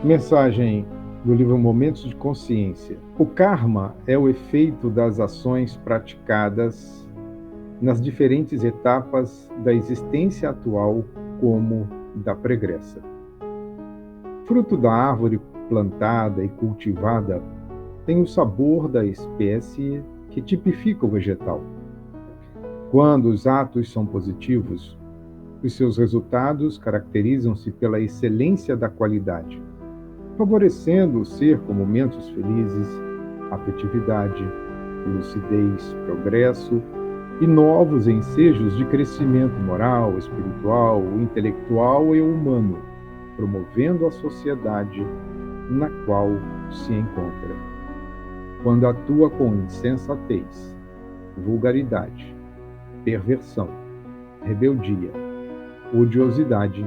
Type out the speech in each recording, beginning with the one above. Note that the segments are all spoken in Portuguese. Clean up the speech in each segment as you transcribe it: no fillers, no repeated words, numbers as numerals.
Mensagem do livro Momentos de Consciência. O karma é o efeito das ações praticadas nas diferentes etapas da existência atual, como da pregressa. Fruto da árvore plantada e cultivada tem o sabor da espécie que tipifica o vegetal. Quando os atos são positivos, os seus resultados caracterizam-se pela excelência da qualidade, favorecendo o ser com momentos felizes, afetividade, lucidez, progresso e novos ensejos de crescimento moral, espiritual, intelectual e humano, promovendo a sociedade na qual se encontra. Quando atua com insensatez, vulgaridade, perversão, rebeldia, odiosidade,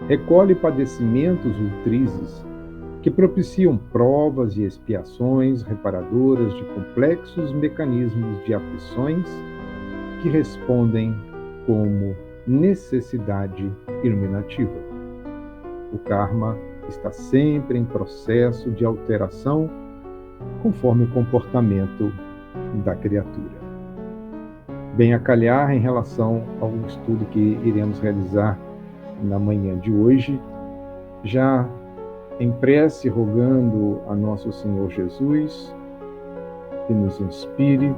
recolhe padecimentos ultrizes que propiciam provas e expiações reparadoras de complexos mecanismos de aflições que respondem como necessidade iluminativa. O karma está sempre em processo de alteração conforme o comportamento da criatura. Bem a calhar em relação ao estudo que iremos realizar na manhã de hoje, já em prece, rogando a nosso Senhor Jesus que nos inspire,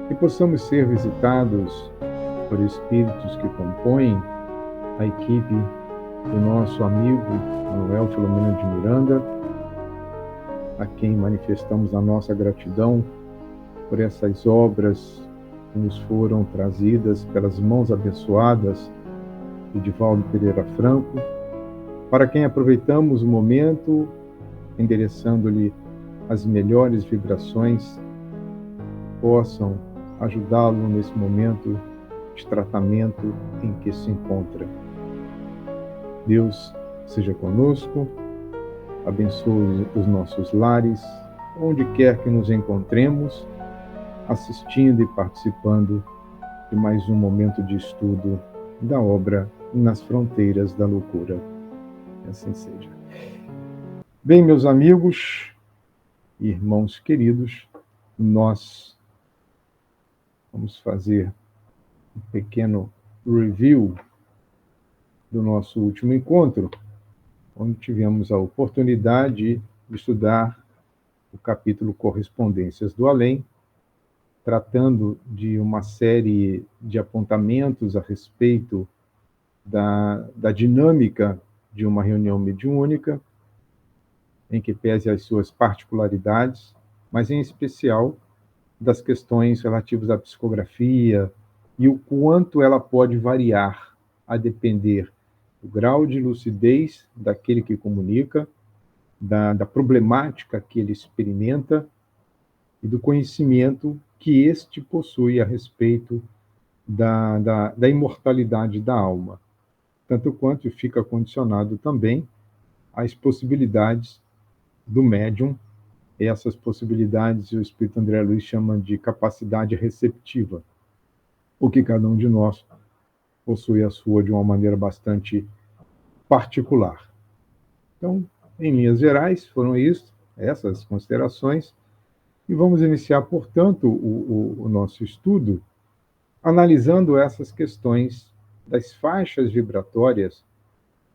que possamos ser visitados por espíritos que compõem a equipe do nosso amigo Manuel Filomeno de Miranda, a quem manifestamos a nossa gratidão por essas obras que nos foram trazidas pelas mãos abençoadas de Divaldo Pereira Franco, para quem aproveitamos o momento, endereçando-lhe as melhores vibrações, possam ajudá-lo nesse momento de tratamento em que se encontra. Deus seja conosco, abençoe os nossos lares, onde quer que nos encontremos, assistindo e participando de mais um momento de estudo da obra Nas Fronteiras da Loucura. Assim seja. Bem, meus amigos, irmãos queridos, nós vamos fazer um pequeno review do nosso último encontro, onde tivemos a oportunidade de estudar o capítulo Correspondências do Além, tratando de uma série de apontamentos a respeito da dinâmica de uma reunião mediúnica, em que pese as suas particularidades, mas em especial das questões relativas à psicografia e o quanto ela pode variar a depender do grau de lucidez daquele que comunica, da problemática que ele experimenta e do conhecimento que este possui a respeito da imortalidade da alma, tanto quanto fica condicionado também às possibilidades do médium. Essas possibilidades o Espírito André Luiz chama de capacidade receptiva, o que cada um de nós possui a sua de uma maneira bastante particular. Então, em linhas gerais, foram essas considerações, e vamos iniciar, portanto, o nosso estudo analisando essas questões das faixas vibratórias,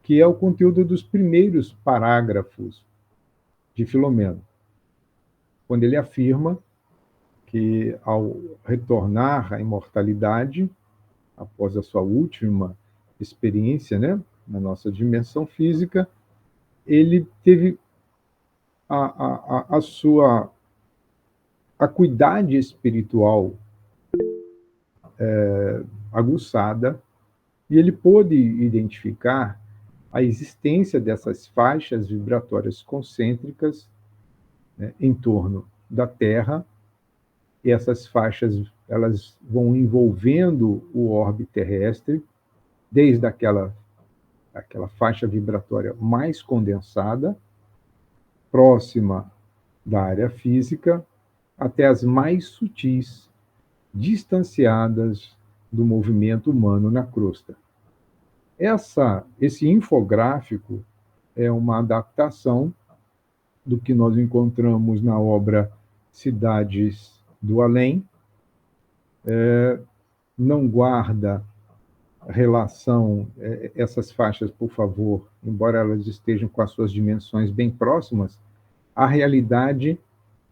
que é o conteúdo dos primeiros parágrafos de Filomeno, quando ele afirma que, ao retornar à imortalidade, após a sua última experiência, né, na nossa dimensão física, ele teve a sua acuidade espiritual aguçada, e ele pôde identificar a existência dessas faixas vibratórias concêntricas, né, em torno da Terra, e essas faixas elas vão envolvendo o orbe terrestre, desde aquela faixa vibratória mais condensada, próxima da área física, até as mais sutis, distanciadas do movimento humano na crosta. Esse infográfico é uma adaptação do que nós encontramos na obra Cidades do Além. Não guarda relação, essas faixas, por favor, embora elas estejam com as suas dimensões bem próximas, a realidade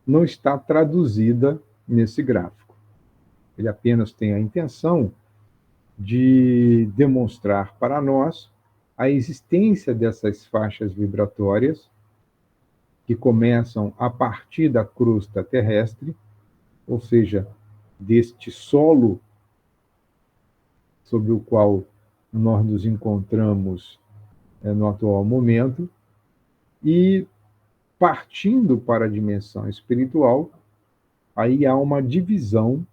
não está traduzida nesse gráfico. Ele apenas tem a intenção de demonstrar para nós a existência dessas faixas vibratórias que começam a partir da crosta terrestre, ou seja, deste solo sobre o qual nós nos encontramos no atual momento, e partindo para a dimensão espiritual, aí há uma divisão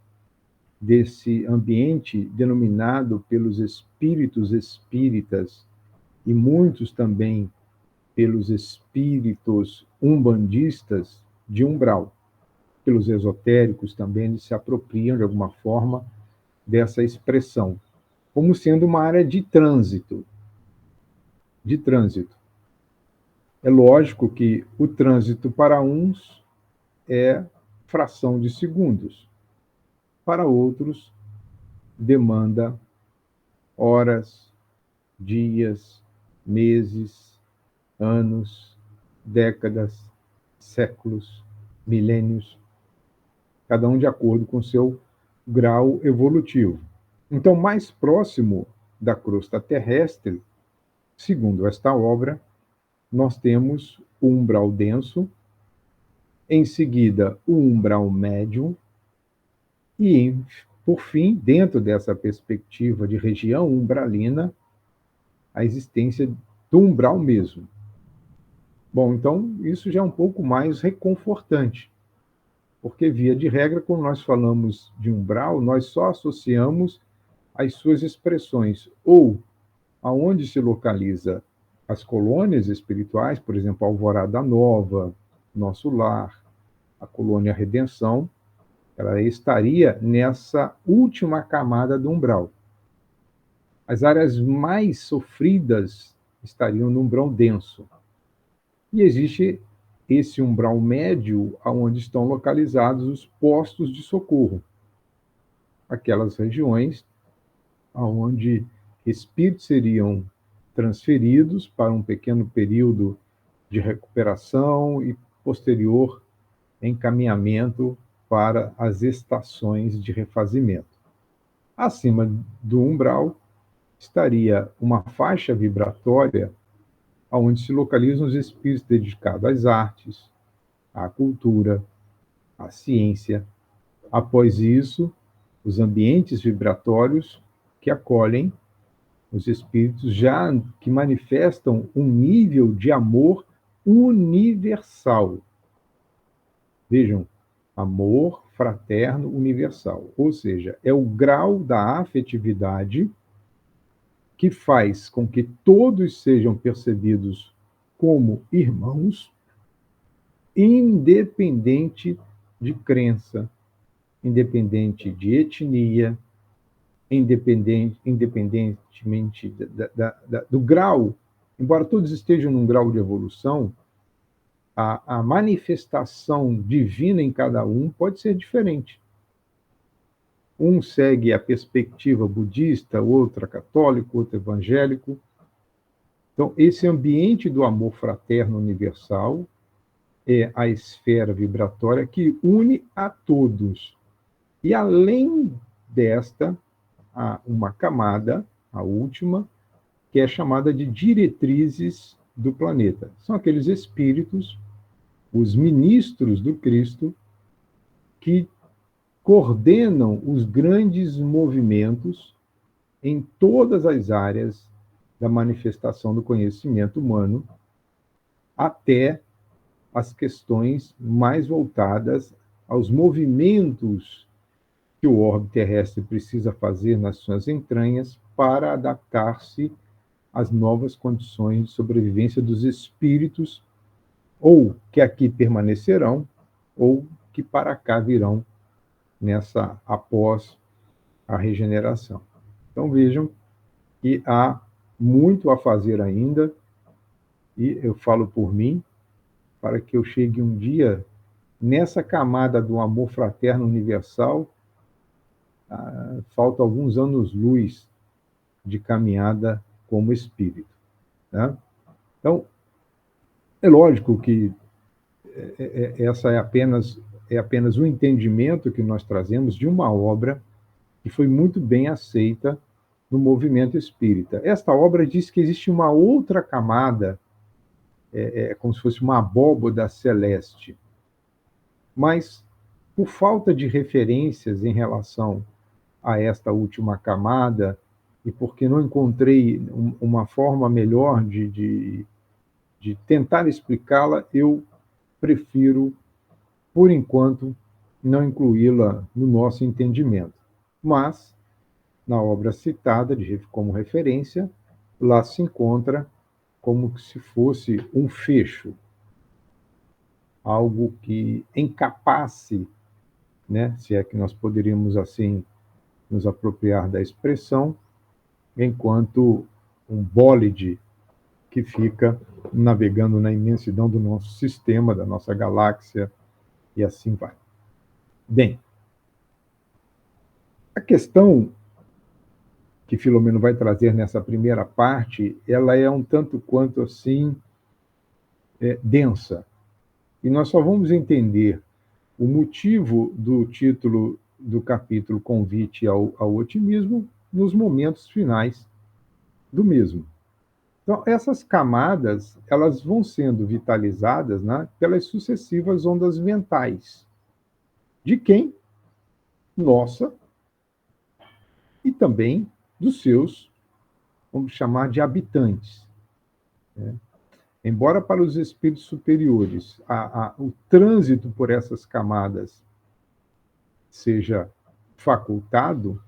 desse ambiente denominado pelos espíritos espíritas e muitos também pelos espíritos umbandistas de umbral. Pelos esotéricos também eles se apropriam de alguma forma dessa expressão, como sendo uma área de trânsito. De trânsito. É lógico que o trânsito para uns é fração de segundos, para outros demanda horas, dias, meses, anos, décadas, séculos, milênios, cada um de acordo com seu grau evolutivo. Então, mais próximo da crosta terrestre, segundo esta obra, nós temos o umbral denso, em seguida o umbral médio e, por fim, dentro dessa perspectiva de região umbralina, a existência do umbral mesmo. Bom, então isso já é um pouco mais reconfortante, porque, via de regra, quando nós falamos de umbral, nós só associamos as suas expressões ou aonde se localiza as colônias espirituais, por exemplo, a Alvorada Nova, Nosso Lar, a Colônia Redenção, ela estaria nessa última camada do umbral. As áreas mais sofridas estariam no umbral denso. E existe esse umbral médio, onde estão localizados os postos de socorro, aquelas regiões onde espíritos seriam transferidos para um pequeno período de recuperação e posterior encaminhamento para as estações de refazimento. Acima do umbral estaria uma faixa vibratória onde se localizam os espíritos dedicados às artes, à cultura, à ciência. Após isso, os ambientes vibratórios que acolhem os espíritos já que manifestam um nível de amor universal. Vejam, amor fraterno universal, ou seja, é o grau da afetividade que faz com que todos sejam percebidos como irmãos, independente de crença, independente de etnia, independentemente do grau, embora todos estejam num grau de evolução, a manifestação divina em cada um pode ser diferente. Um segue a perspectiva budista, outro católico, outro evangélico. Então, esse ambiente do amor fraterno universal é a esfera vibratória que une a todos. E, além desta, há uma camada, a última, que é chamada de diretrizes do planeta. São aqueles espíritos, os ministros do Cristo, que coordenam os grandes movimentos em todas as áreas da manifestação do conhecimento humano, até as questões mais voltadas aos movimentos que o orbe terrestre precisa fazer nas suas entranhas para adaptar-se às novas condições de sobrevivência dos espíritos, ou que aqui permanecerão, ou que para cá virão após a regeneração. Então vejam que há muito a fazer ainda, E eu falo por mim, para que eu chegue um dia nessa camada do amor fraterno universal, falta alguns anos-luz de caminhada como espírito. Né? Então, é lógico que essa é apenas um entendimento que nós trazemos de uma obra que foi muito bem aceita no movimento espírita. Esta obra diz que existe uma outra camada, como se fosse uma abóboda celeste, mas por falta de referências em relação a esta última camada e porque não encontrei uma forma melhor de tentar explicá-la, eu prefiro, por enquanto, não incluí-la no nosso entendimento. Mas, na obra citada como referência, lá se encontra como se fosse um fecho, algo que encapace, né, se é que nós poderíamos assim nos apropriar da expressão, enquanto um bólide que fica navegando na imensidão do nosso sistema, da nossa galáxia, e assim vai. Bem, a questão que Filomeno vai trazer nessa primeira parte, ela é um tanto quanto assim densa. E nós só vamos entender o motivo do título do capítulo Convite ao Otimismo nos momentos finais do mesmo. Então, essas camadas, elas vão sendo vitalizadas, né, pelas sucessivas ondas mentais. De quem? Nossa, e também dos seus, vamos chamar de habitantes. Né? Embora para os espíritos superiores o trânsito por essas camadas seja facultado,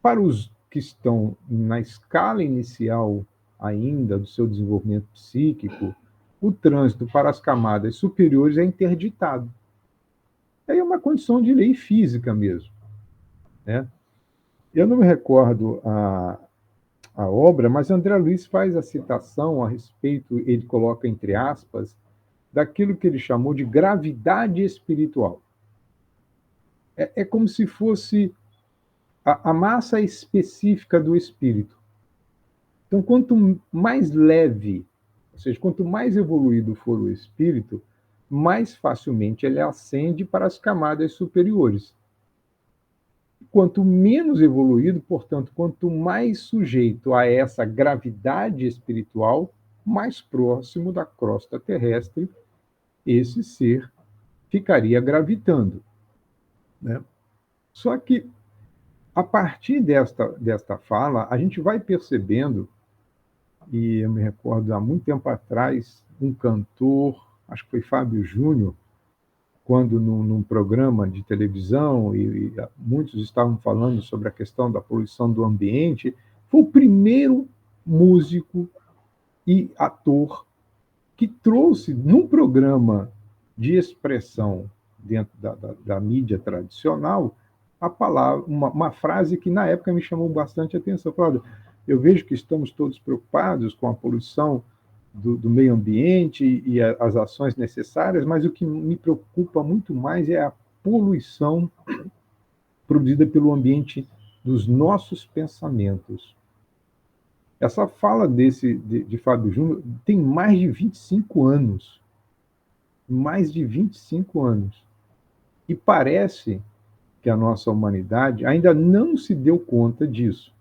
para os que estão na escala inicial ainda do seu desenvolvimento psíquico, o trânsito para as camadas superiores é interditado. É uma condição de lei física mesmo. Né? Eu não me recordo a obra, mas André Luiz faz a citação a respeito, ele coloca entre aspas, daquilo que ele chamou de gravidade espiritual. É como se fosse a massa específica do espírito. Então, quanto mais leve, ou seja, quanto mais evoluído for o espírito, mais facilmente ele ascende para as camadas superiores. Quanto menos evoluído, portanto, quanto mais sujeito a essa gravidade espiritual, mais próximo da crosta terrestre esse ser ficaria gravitando. Né? Só que, a partir desta fala, a gente vai percebendo, e eu me recordo há muito tempo atrás, um cantor, acho que foi Fábio Júnior, quando num programa de televisão, e muitos estavam falando sobre a questão da poluição do ambiente, foi o primeiro músico e ator que trouxe, num programa de expressão dentro da mídia tradicional, a palavra, uma frase que na época me chamou bastante atenção. Falando, eu vejo que estamos todos preocupados com a poluição do meio ambiente e as ações necessárias, mas o que me preocupa muito mais é a poluição produzida pelo ambiente dos nossos pensamentos. Essa fala de Fábio Júnior tem mais de 25 anos. Mais de 25 anos. E parece que a nossa humanidade ainda não se deu conta disso.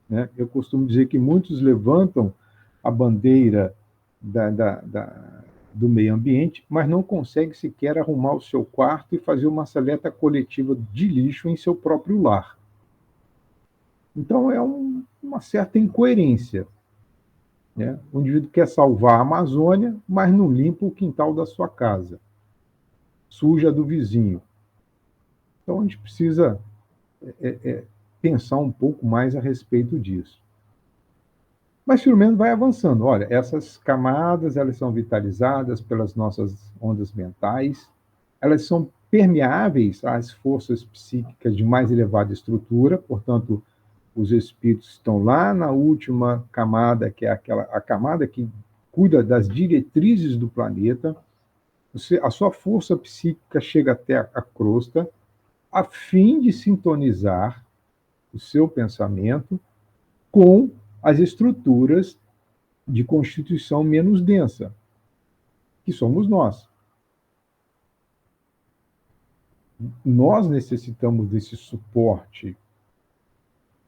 Né? Eu costumo dizer que muitos levantam a bandeira do meio ambiente, mas não conseguem sequer arrumar o seu quarto e fazer uma seleta coletiva de lixo em seu próprio lar. Então, é uma certa incoerência. Né? O indivíduo quer salvar a Amazônia, mas não limpa o quintal da sua casa, suja do vizinho. Então, a gente precisa pensar um pouco mais a respeito disso. Mas, pelo menos, vai avançando. Olha, essas camadas, elas são vitalizadas pelas nossas ondas mentais, elas são permeáveis às forças psíquicas de mais elevada estrutura, portanto, os espíritos estão lá na última camada, que é a camada que cuida das diretrizes do planeta. A sua força psíquica chega até a crosta, a fim de sintonizar o seu pensamento com as estruturas de constituição menos densa, que somos nós. Nós necessitamos desse suporte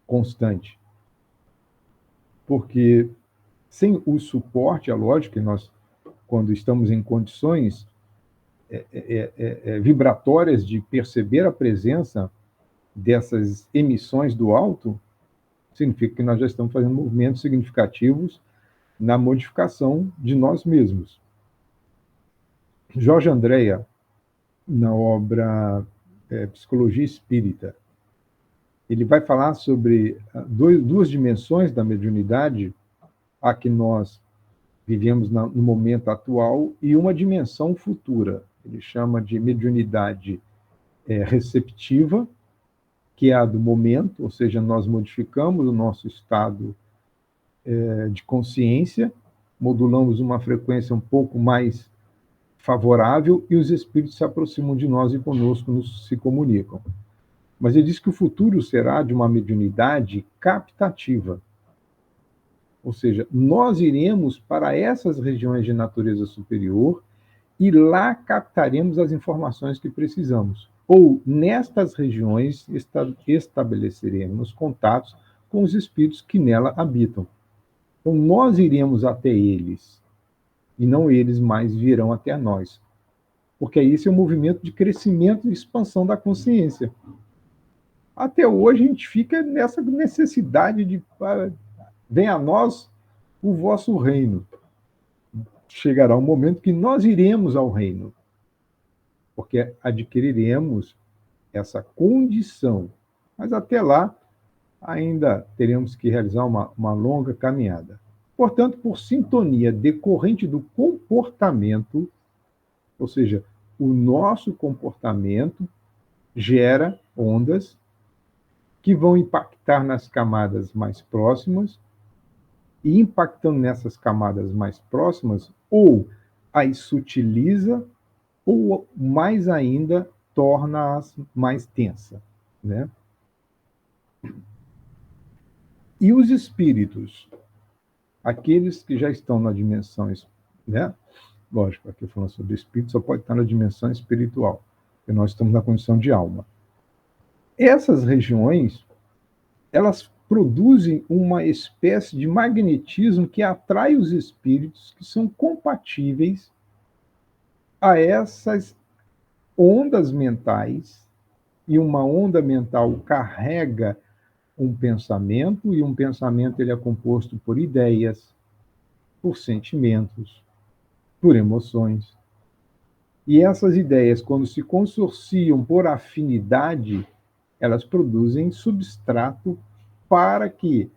constante, porque sem o suporte, é lógico que nós, quando estamos em condições vibratórias de perceber a presença dessas emissões do alto, significa que nós já estamos fazendo movimentos significativos na modificação de nós mesmos. Jorge Andréa, na obra Psicologia Espírita, ele vai falar sobre duas dimensões da mediunidade, a que nós vivemos no momento atual, e uma dimensão futura. Ele chama de mediunidade receptiva, que é a do momento, ou seja, nós modificamos o nosso estado de consciência, modulamos uma frequência um pouco mais favorável e os espíritos se aproximam de nós e conosco se comunicam. Mas ele diz que o futuro será de uma mediunidade captativa. Ou seja, nós iremos para essas regiões de natureza superior e lá captaremos as informações que precisamos. Ou, nestas regiões, estabeleceremos contatos com os espíritos que nela habitam. Então, nós iremos até eles, e não eles mais virão até nós. Porque esse é um movimento de crescimento e expansão da consciência. Até hoje, a gente fica nessa necessidade de venha a nós o vosso reino. Chegará um momento que nós iremos ao reino, porque adquiriremos essa condição. Mas até lá, ainda teremos que realizar uma longa caminhada. Portanto, por sintonia decorrente do comportamento, ou seja, o nosso comportamento gera ondas que vão impactar nas camadas mais próximas, e impactando nessas camadas mais próximas, ou as sutiliza, ou mais ainda torna-as mais tensa, né? E os espíritos, aqueles que já estão na dimensão, né? Lógico, aqui falando sobre espírito, só pode estar na dimensão espiritual, porque nós estamos na condição de alma. Essas regiões, elas produzem uma espécie de magnetismo que atrai os espíritos que são compatíveis a essas ondas mentais, e uma onda mental carrega um pensamento, e um pensamento ele é composto por ideias, por sentimentos, por emoções. E essas ideias, quando se consorciam por afinidade, elas produzem substrato para que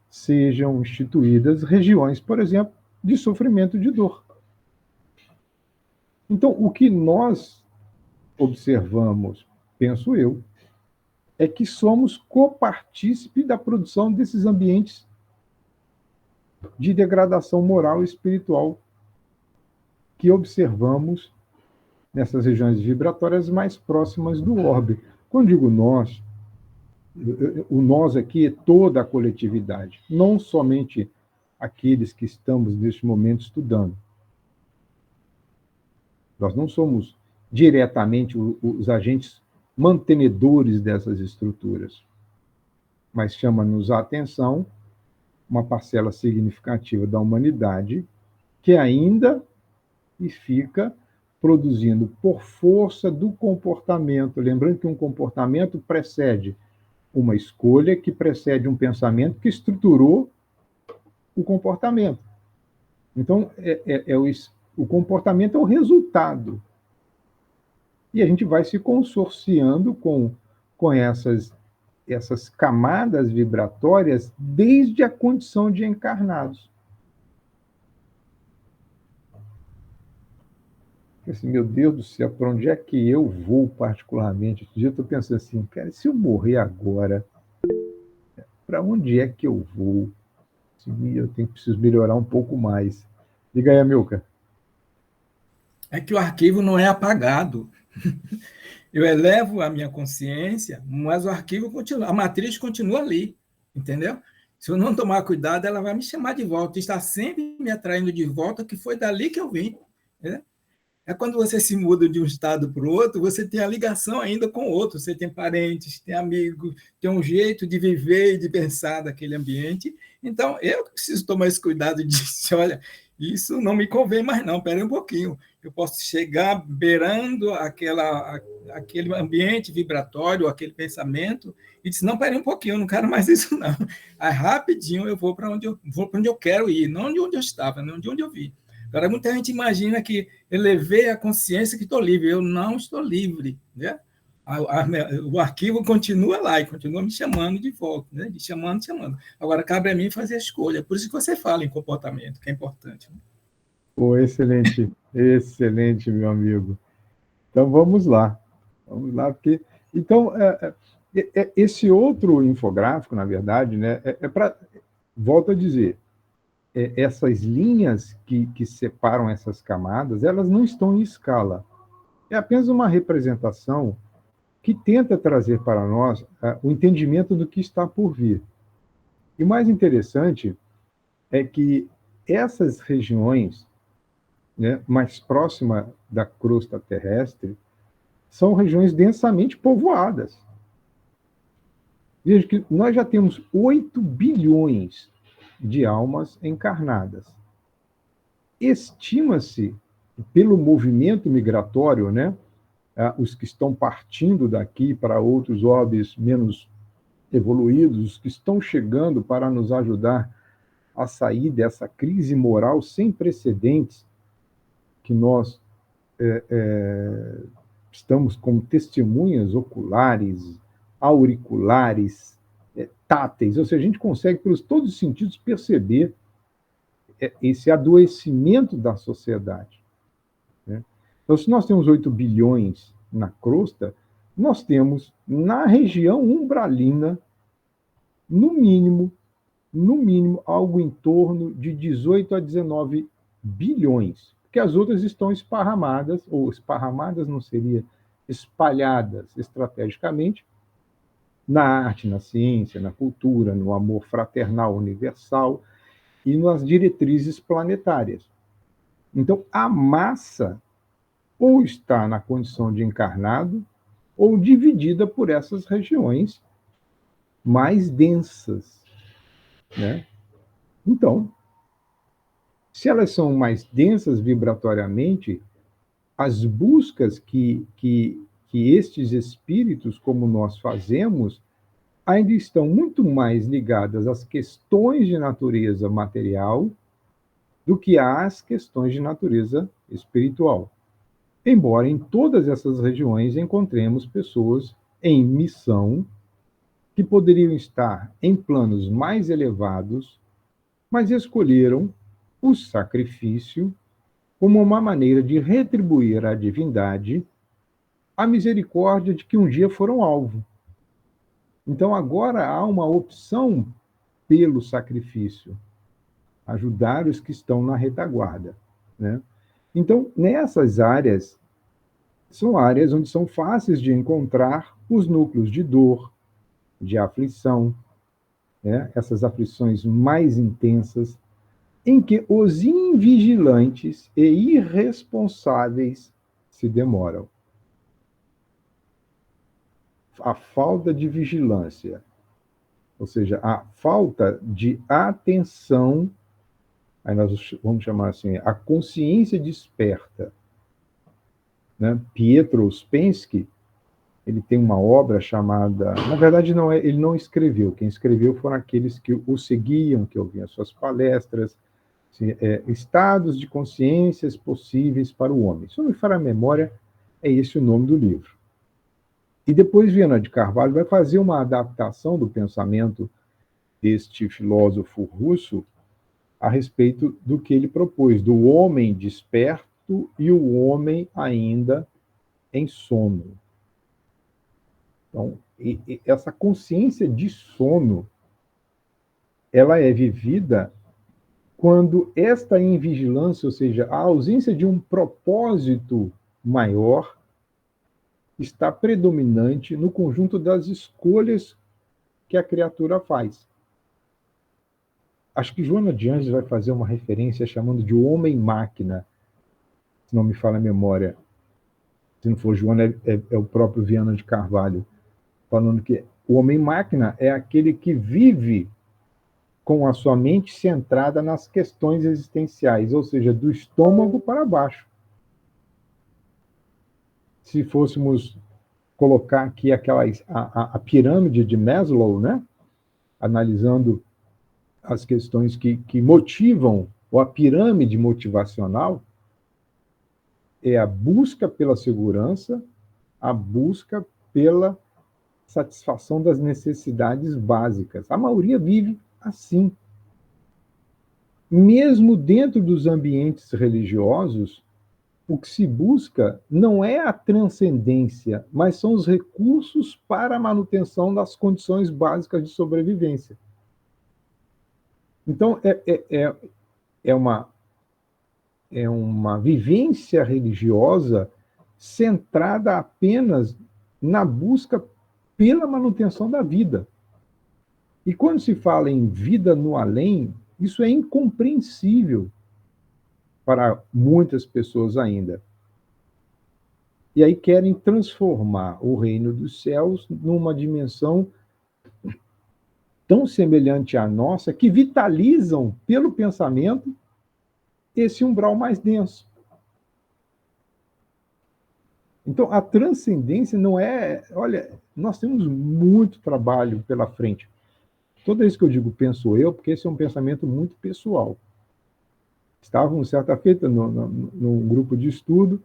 sejam instituídas regiões, por exemplo, de sofrimento de dor. Então, o que nós observamos, penso eu, é que somos copartícipe da produção desses ambientes de degradação moral e espiritual que observamos nessas regiões vibratórias mais próximas do orbe. Quando digo nós, o nós aqui é toda a coletividade, não somente aqueles que estamos neste momento estudando. Nós não somos diretamente os agentes mantenedores dessas estruturas, mas chama-nos a atenção uma parcela significativa da humanidade que ainda fica produzindo por força do comportamento. Lembrando que um comportamento precede uma escolha, que precede um pensamento que estruturou o comportamento. Então, o comportamento é o resultado. E a gente vai se consorciando com essas camadas vibratórias desde a condição de encarnados. Assim, meu Deus do céu, para onde é que eu vou particularmente? Outro dia eu estou pensando assim, cara, se eu morrer agora, para onde é que eu vou? Eu preciso melhorar um pouco mais. Diga aí, Amilcar. É que o arquivo não é apagado. Eu elevo a minha consciência, mas o arquivo continua, a matriz continua ali, entendeu? Se eu não tomar cuidado, ela vai me chamar de volta, está sempre me atraindo de volta, que foi dali que eu vim. Né? É quando você se muda de um estado para o outro, você tem a ligação ainda com o outro, você tem parentes, tem amigos, tem um jeito de viver e de pensar daquele ambiente. Então, eu preciso tomar esse cuidado de dizer, olha, isso não me convém mais não, espera um pouquinho. Eu posso chegar beirando aquele ambiente vibratório, aquele pensamento, e dizer, não, espera um pouquinho, eu não quero mais isso não. Aí, rapidinho, eu vou para onde eu quero ir, não de onde eu estava, não de onde eu vim. Agora, muita gente imagina que elevei a consciência que estou livre. Eu não estou livre. Né? O arquivo continua lá e continua me chamando de volta, né? De chamando, chamando. Agora, cabe a mim fazer a escolha. Por isso que você fala em comportamento, que é importante. Né? Pô, excelente, excelente, meu amigo. Então, vamos lá. Vamos lá, porque... Então, esse outro infográfico, na verdade, né, para... Volto a dizer, essas linhas que separam essas camadas, elas não estão em escala. É apenas uma representação que tenta trazer para nós o entendimento do que está por vir. E o mais interessante é que essas regiões, né, mais próximas da crosta terrestre são regiões densamente povoadas. Veja que nós já temos 8 bilhões de almas encarnadas. Estima-se, pelo movimento migratório, né, os que estão partindo daqui para outros orbes menos evoluídos, os que estão chegando para nos ajudar a sair dessa crise moral sem precedentes que nós estamos como testemunhas oculares, auriculares, táteis, ou seja, a gente consegue, pelos todos os sentidos, perceber esse adoecimento da sociedade. Né? Então, se nós temos 8 bilhões na crosta, nós temos, na região umbralina, no mínimo, algo em torno de 18 a 19 bilhões, porque as outras estão esparramadas, ou esparramadas não seria, espalhadas estrategicamente, na arte, na ciência, na cultura, no amor fraternal universal e nas diretrizes planetárias. Então, a massa ou está na condição de encarnado ou dividida por essas regiões mais densas, né? Então, se elas são mais densas vibratoriamente, as buscas que estes espíritos, como nós fazemos, ainda estão muito mais ligadas às questões de natureza material do que às questões de natureza espiritual. Embora em todas essas regiões encontremos pessoas em missão que poderiam estar em planos mais elevados, mas escolheram o sacrifício como uma maneira de retribuir à divindade a misericórdia de que um dia foram alvo. Então agora há uma opção pelo sacrifício, ajudar os que estão na retaguarda, né? Então, nessas áreas, são áreas onde são fáceis de encontrar os núcleos de dor, de aflição, né? Essas aflições mais intensas, em que os invigilantes e irresponsáveis se demoram. A falta de vigilância, ou seja, a falta de atenção, aí nós vamos chamar assim, a consciência desperta. Né? Pietro Ouspensky, ele tem uma obra chamada, na verdade não é, ele não escreveu, quem escreveu foram aqueles que o seguiam, que ouviam suas palestras, assim, estados de consciências possíveis para o homem. Se não me falha a memória, é esse o nome do livro. E depois Viana de Carvalho vai fazer uma adaptação do pensamento deste filósofo russo a respeito do que ele propôs, do homem desperto e o homem ainda em sono. Então, essa consciência de sono, ela é vivida quando esta invigilância, ou seja, a ausência de um propósito maior, está predominante no conjunto das escolhas que a criatura faz. Acho que Joana de Anjos vai fazer uma referência chamando de homem-máquina, se não me falha a memória. Se não for Joana, é o próprio Viana de Carvalho, falando que o homem-máquina é aquele que vive com a sua mente centrada nas questões existenciais, ou seja, do estômago para baixo. Se fôssemos colocar aqui a pirâmide de Maslow, né? Analisando as questões que motivam, ou a pirâmide motivacional, é a busca pela segurança, a busca pela satisfação das necessidades básicas. A maioria vive assim. Mesmo dentro dos ambientes religiosos, o que se busca não é a transcendência, mas são os recursos para a manutenção das condições básicas de sobrevivência. Então, é uma vivência religiosa centrada apenas na busca pela manutenção da vida. E quando se fala em vida no além, isso é incompreensível para muitas pessoas ainda. E aí querem transformar o reino dos céus numa dimensão tão semelhante à nossa, que vitalizam pelo pensamento esse umbral mais denso. Então, a transcendência não é... Olha, nós temos muito trabalho pela frente. Toda vez que eu digo penso eu, porque esse é um pensamento muito pessoal. Estávamos, certa feita, num grupo de estudo,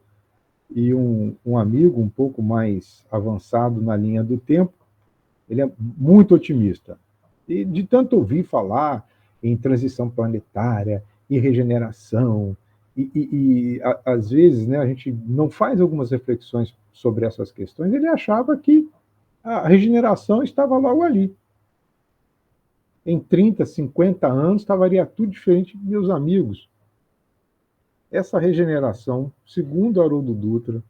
e um amigo um pouco mais avançado na linha do tempo, ele é muito otimista. E de tanto ouvir falar em transição planetária, em regeneração, às vezes, né, a gente não faz algumas reflexões sobre essas questões, ele achava que a regeneração estava logo ali. Em 30, 50 anos, estaria tudo diferente, meus amigos. Essa regeneração, segundo Haroldo Dutra,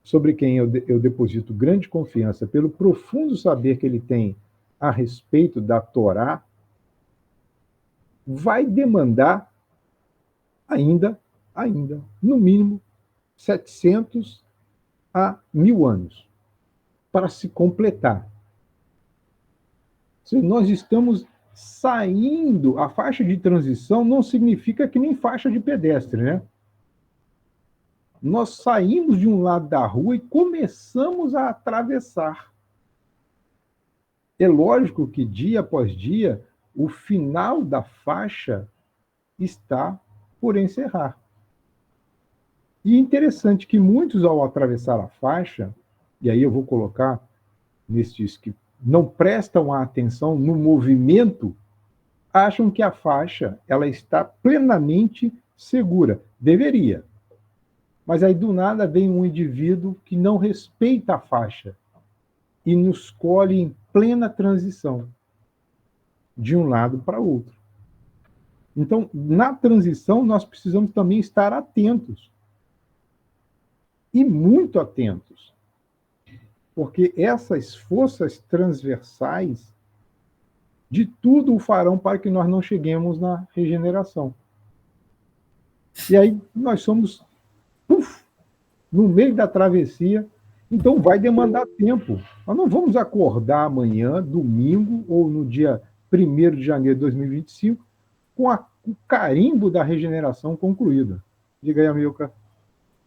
sobre quem eu deposito grande confiança pelo profundo saber que ele tem a respeito da Torá, vai demandar ainda, no mínimo, 700 a 1000 anos para se completar. Se nós estamos saindo, a faixa de transição não significa que nem faixa de pedestre, né? Nós saímos de um lado da rua e começamos a atravessar. É lógico que dia após dia, o final da faixa está por encerrar. E é interessante que muitos, ao atravessar a faixa, e aí eu vou colocar nestes que não prestam atenção no movimento, acham que a faixa ela está plenamente segura. Deveria. Mas aí, do nada, vem um indivíduo que não respeita a faixa e nos colhe em plena transição, de um lado para o outro. Então, na transição, nós precisamos também estar atentos. E muito atentos. Porque essas forças transversais de tudo o farão para que nós não cheguemos na regeneração. E aí nós somos no meio da travessia, então vai demandar tempo. Nós não vamos acordar amanhã, domingo, ou no dia 1º de janeiro de 2025, com o carimbo da regeneração concluída. Diga aí, Amilcar.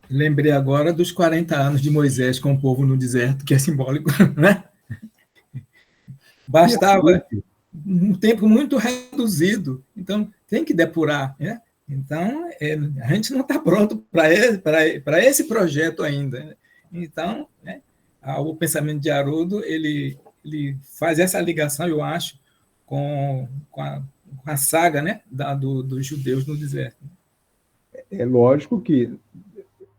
Lembrei agora dos 40 anos de Moisés com o povo no deserto, que é simbólico, né? Bastava um tempo muito reduzido, então tem que depurar, né? Então, a gente não está pronto para esse projeto ainda. Né? Então, né, o pensamento de Haroldo, ele faz essa ligação, eu acho, com a saga, né, dos judeus no deserto. É lógico que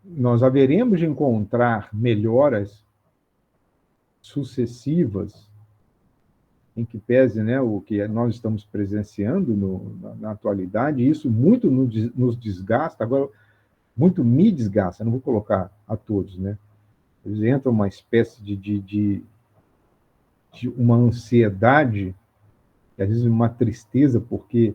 nós haveremos de encontrar melhoras sucessivas em que pese, né, o que nós estamos presenciando na atualidade, isso muito nos desgasta, agora, muito me desgasta, não vou colocar a todos, né? Eles entram uma espécie de uma ansiedade, às vezes uma tristeza, porque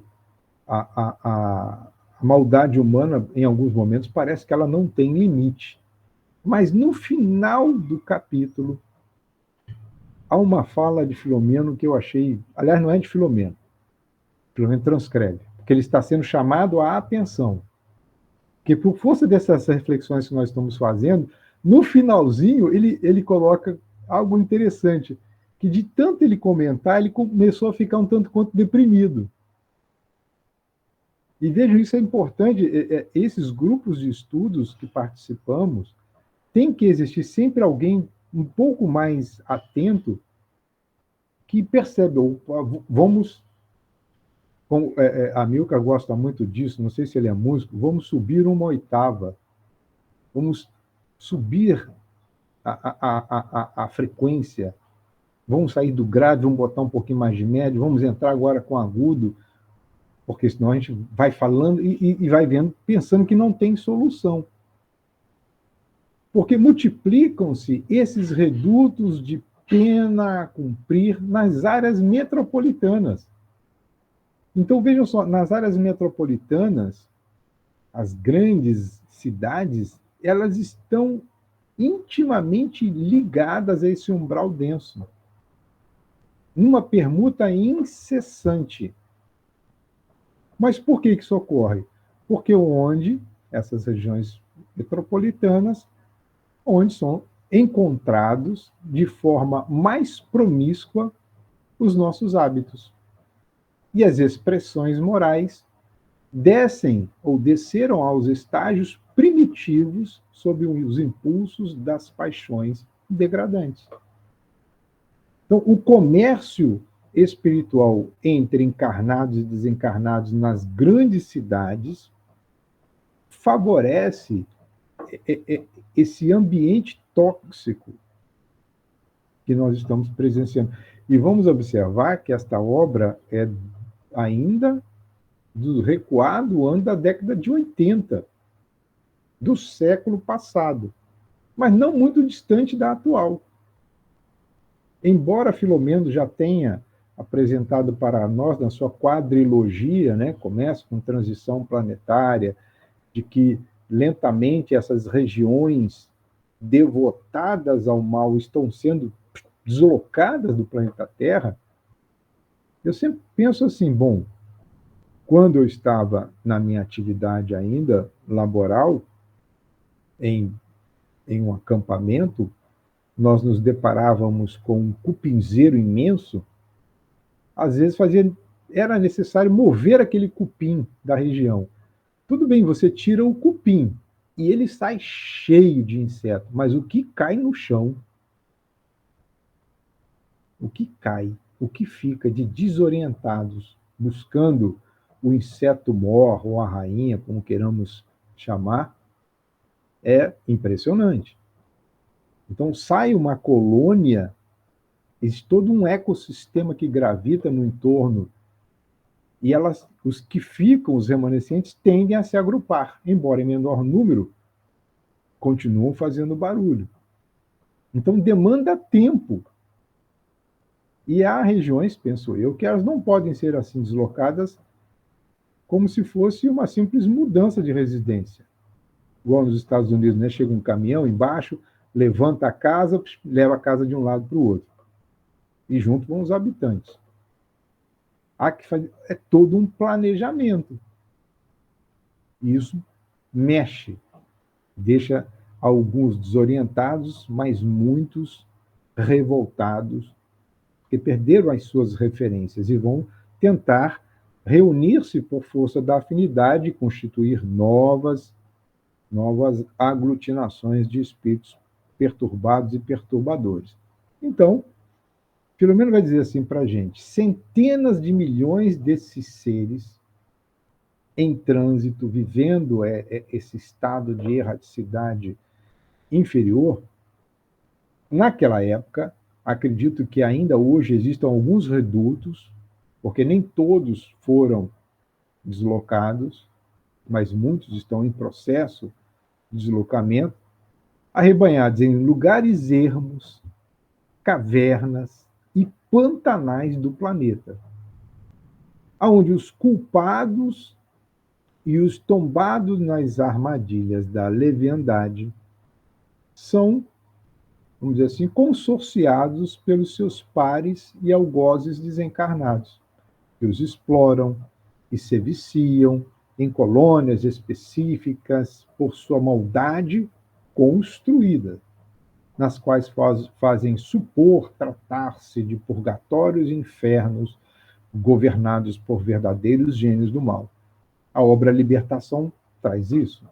a, a, a maldade humana, em alguns momentos, parece que ela não tem limite. Mas no final do capítulo, há uma fala de Filomeno que eu achei, aliás, não é de Filomeno, Filomeno transcreve, porque ele está sendo chamado à atenção. Porque por força dessas reflexões que nós estamos fazendo, no finalzinho ele coloca algo interessante, que de tanto ele comentar, ele começou a ficar um tanto quanto deprimido. E vejo isso é importante, esses grupos de estudos que participamos, tem que existir sempre alguém um pouco mais atento que percebe, vamos, como a Milka gosta muito disso, não sei se ele é músico, vamos subir uma oitava, vamos subir a frequência, vamos sair do grave, vamos botar um pouquinho mais de médio, vamos entrar agora com agudo, porque senão a gente vai falando e vai vendo, pensando que não tem solução. Porque multiplicam-se esses redutos de pena a cumprir nas áreas metropolitanas. Então, vejam só, nas áreas metropolitanas, as grandes cidades, elas estão intimamente ligadas a esse umbral denso. Numa permuta incessante. Mas por que isso ocorre? Porque onde essas regiões metropolitanas, onde são encontrados de forma mais promíscua os nossos hábitos. E as expressões morais descem ou desceram aos estágios primitivos sob os impulsos das paixões degradantes. Então, o comércio espiritual entre encarnados e desencarnados nas grandes cidades favorece esse ambiente tóxico que nós estamos presenciando. E vamos observar que esta obra é ainda do recuado ano da década de 80, do século passado, mas não muito distante da atual. Embora Filomeno já tenha apresentado para nós, na sua quadrilogia, né, começa com transição planetária, de que lentamente essas regiões devotadas ao mal estão sendo deslocadas do planeta Terra, eu sempre penso assim, bom, quando eu estava na minha atividade ainda laboral, em um acampamento, nós nos deparávamos com um cupinzeiro imenso, às vezes era necessário mover aquele cupim da região. Tudo bem, você tira o cupim e ele sai cheio de insetos, mas o que cai no chão, o que cai, o que fica de desorientados, buscando o inseto mor ou a rainha, como queiramos chamar, é impressionante. Então, sai uma colônia, existe todo um ecossistema que gravita no entorno, e os que ficam, os remanescentes, tendem a se agrupar, embora em menor número, continuam fazendo barulho. Então, demanda tempo. E há regiões, penso eu, que elas não podem ser assim deslocadas como se fosse uma simples mudança de residência. Igual nos Estados Unidos, né? Chega um caminhão embaixo, levanta a casa, leva a casa de um lado para o outro. E junto vão os habitantes. Há que fazer, é todo um planejamento. Isso mexe, deixa alguns desorientados, mas muitos revoltados, que perderam as suas referências e vão tentar reunir-se por força da afinidade e constituir novas aglutinações de espíritos perturbados e perturbadores. Então, Filomeno vai dizer assim para a gente, centenas de milhões desses seres em trânsito, vivendo esse estado de erraticidade inferior, naquela época, Acredito que ainda hoje existam alguns redutos, porque nem todos foram deslocados, mas muitos estão em processo de deslocamento, arrebanhados em lugares ermos, cavernas e pantanais do planeta, onde os culpados e os tombados nas armadilhas da leviandade são, vamos dizer assim, consorciados pelos seus pares e algozes desencarnados, que os exploram e se viciam em colônias específicas por sua maldade construída, nas quais fazem supor tratar-se de purgatórios e infernos governados por verdadeiros gênios do mal. A obra Libertação traz isso.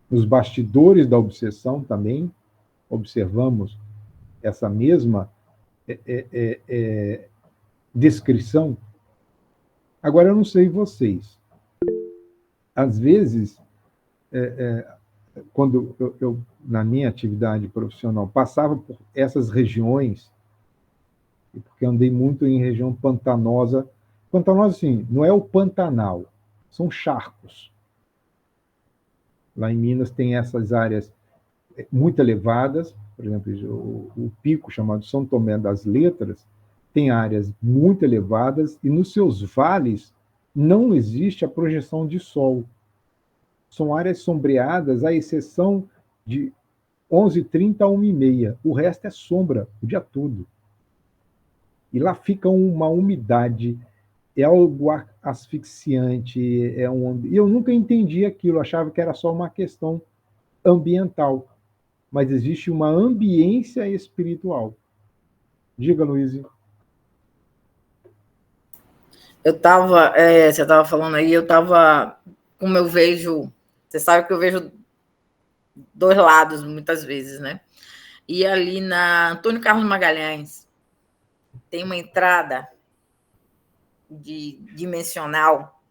Nos bastidores da obsessão também observamos essa mesma descrição. Agora, eu não sei vocês. Às vezes, quando eu, na minha atividade profissional, passava por essas regiões, porque andei muito em região pantanosa. Pantanosa, sim, não é o Pantanal, são charcos. Lá em Minas tem essas áreas muito elevadas, por exemplo, o pico chamado São Tomé das Letras tem áreas muito elevadas e nos seus vales não existe a projeção de sol. São áreas sombreadas, à exceção de 11h30 a 1h30. O resto é sombra o dia todo. E lá fica uma umidade, é algo asfixiante. E eu nunca entendi aquilo, achava que era só uma questão ambiental. Mas existe uma ambiência espiritual. Diga, Luiz. Você estava falando aí, como eu vejo, você sabe que eu vejo dois lados muitas vezes, né? E ali na Antônio Carlos Magalhães tem uma entrada dimensional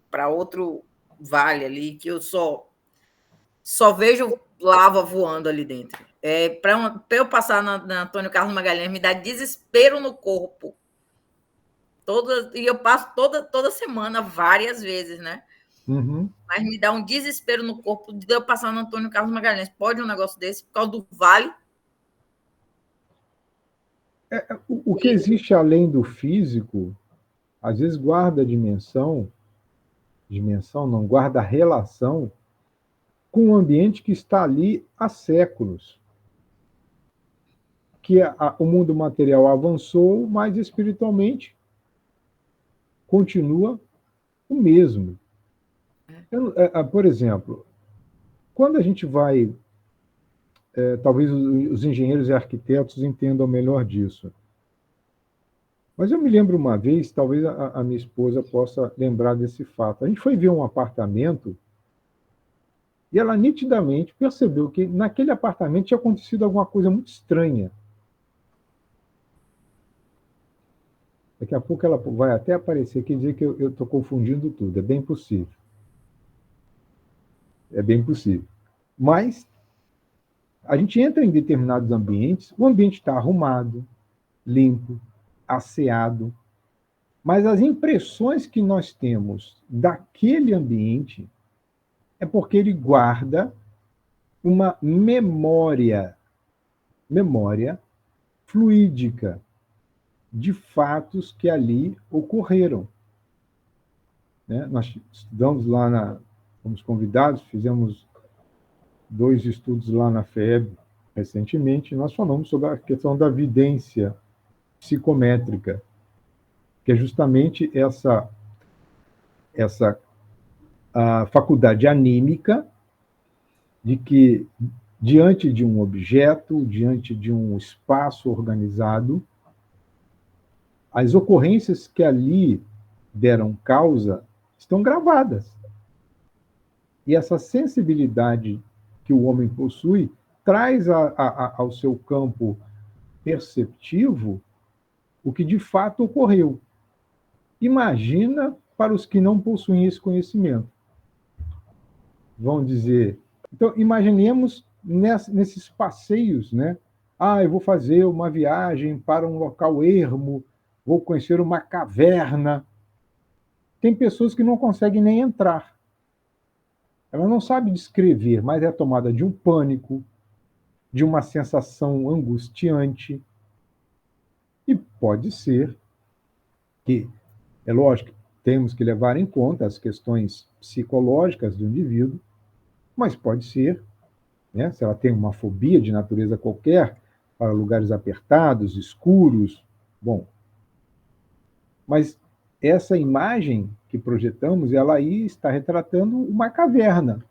para outro vale ali que eu só vejo lava voando ali dentro. Para eu passar na Antônio Carlos Magalhães me dá desespero no corpo. E eu passo toda semana, várias vezes, né? Uhum. Mas me dá um desespero no corpo de eu passar no Antônio Carlos Magalhães. Pode um negócio desse por causa do vale? O que existe além do físico, às vezes guarda dimensão não, guarda relação com um ambiente que está ali há séculos. Que o mundo material avançou, mas espiritualmente continua o mesmo. Por exemplo, quando a gente vai... talvez os engenheiros e arquitetos entendam melhor disso. Mas eu me lembro uma vez, talvez a minha esposa possa lembrar desse fato. A gente foi ver um apartamento e ela nitidamente percebeu que naquele apartamento tinha acontecido alguma coisa muito estranha. Daqui a pouco ela vai até aparecer aqui e dizer que eu estou confundindo tudo. É bem possível. É bem possível. Mas a gente entra em determinados ambientes, o ambiente está arrumado, limpo, asseado, mas as impressões que nós temos daquele ambiente é porque ele guarda uma memória fluídica de fatos que ali ocorreram. Né? Nós estudamos lá, fomos convidados, fizemos 2 estudos lá na FEB recentemente, nós falamos sobre a questão da vidência psicométrica, que é justamente essa a faculdade anímica de que, diante de um objeto, diante de um espaço organizado, as ocorrências que ali deram causa estão gravadas. E essa sensibilidade que o homem possui traz ao seu campo perceptivo o que de fato ocorreu. Imagina para os que não possuem esse conhecimento. Vão dizer... Então, imaginemos nesses passeios, né, eu vou fazer uma viagem para um local ermo, vou conhecer uma caverna. Tem pessoas que não conseguem nem entrar. Ela não sabe descrever, mas é tomada de um pânico, de uma sensação angustiante. E pode ser que, é lógico, temos que levar em conta as questões psicológicas do indivíduo, mas pode ser, né, se ela tem uma fobia de natureza qualquer, para lugares apertados, escuros, bom. Mas essa imagem que projetamos, ela aí está retratando uma caverna,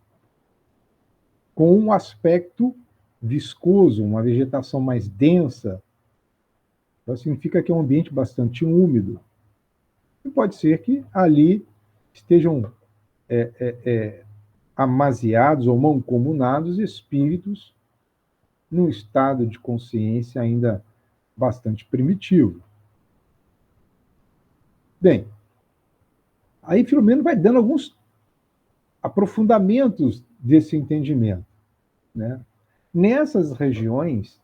com um aspecto viscoso, uma vegetação mais densa. Então, significa que é um ambiente bastante úmido. E pode ser que ali estejam amaziados ou mancomunados espíritos num estado de consciência ainda bastante primitivo. Bem, aí Filomeno vai dando alguns aprofundamentos desse entendimento, né? Nessas regiões,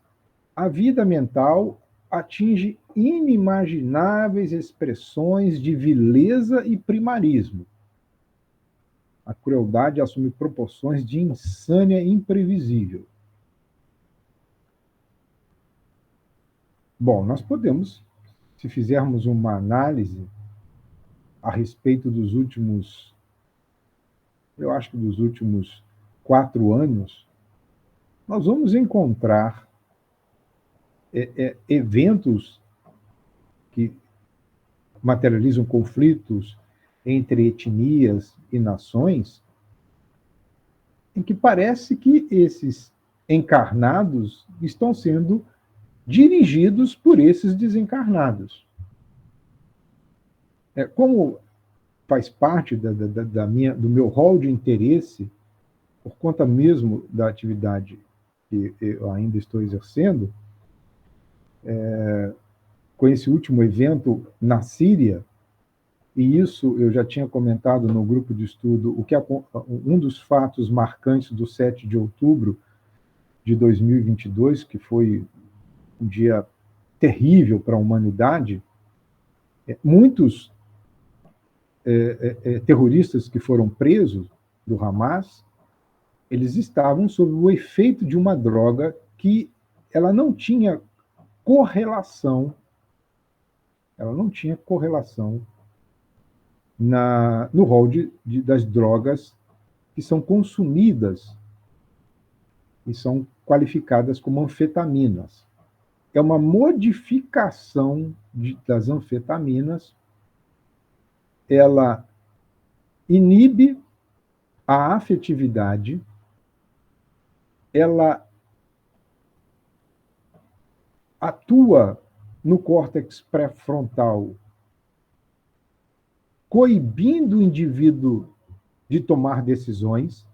a vida mental atinge inimagináveis expressões de vileza e primarismo. A crueldade assume proporções de insânia imprevisível. Bom, nós podemos, se fizermos uma análise a respeito dos últimos, eu acho que dos últimos 4 anos, nós vamos encontrar eventos que materializam conflitos entre etnias e nações, em que parece que esses encarnados estão sendo dirigidos por esses desencarnados. Como faz parte do meu rol de interesse, por conta mesmo da atividade que eu ainda estou exercendo, com esse último evento na Síria, e isso eu já tinha comentado no grupo de estudo, um dos fatos marcantes do 7 de outubro de 2022, que foi um dia terrível para a humanidade, muitos terroristas que foram presos do Hamas, eles estavam sob o efeito de uma droga que ela não tinha correlação no rol das drogas que são consumidas e são qualificadas como anfetaminas. É uma modificação das anfetaminas, ela inibe a afetividade, ela atua no córtex pré-frontal, coibindo o indivíduo de tomar decisões,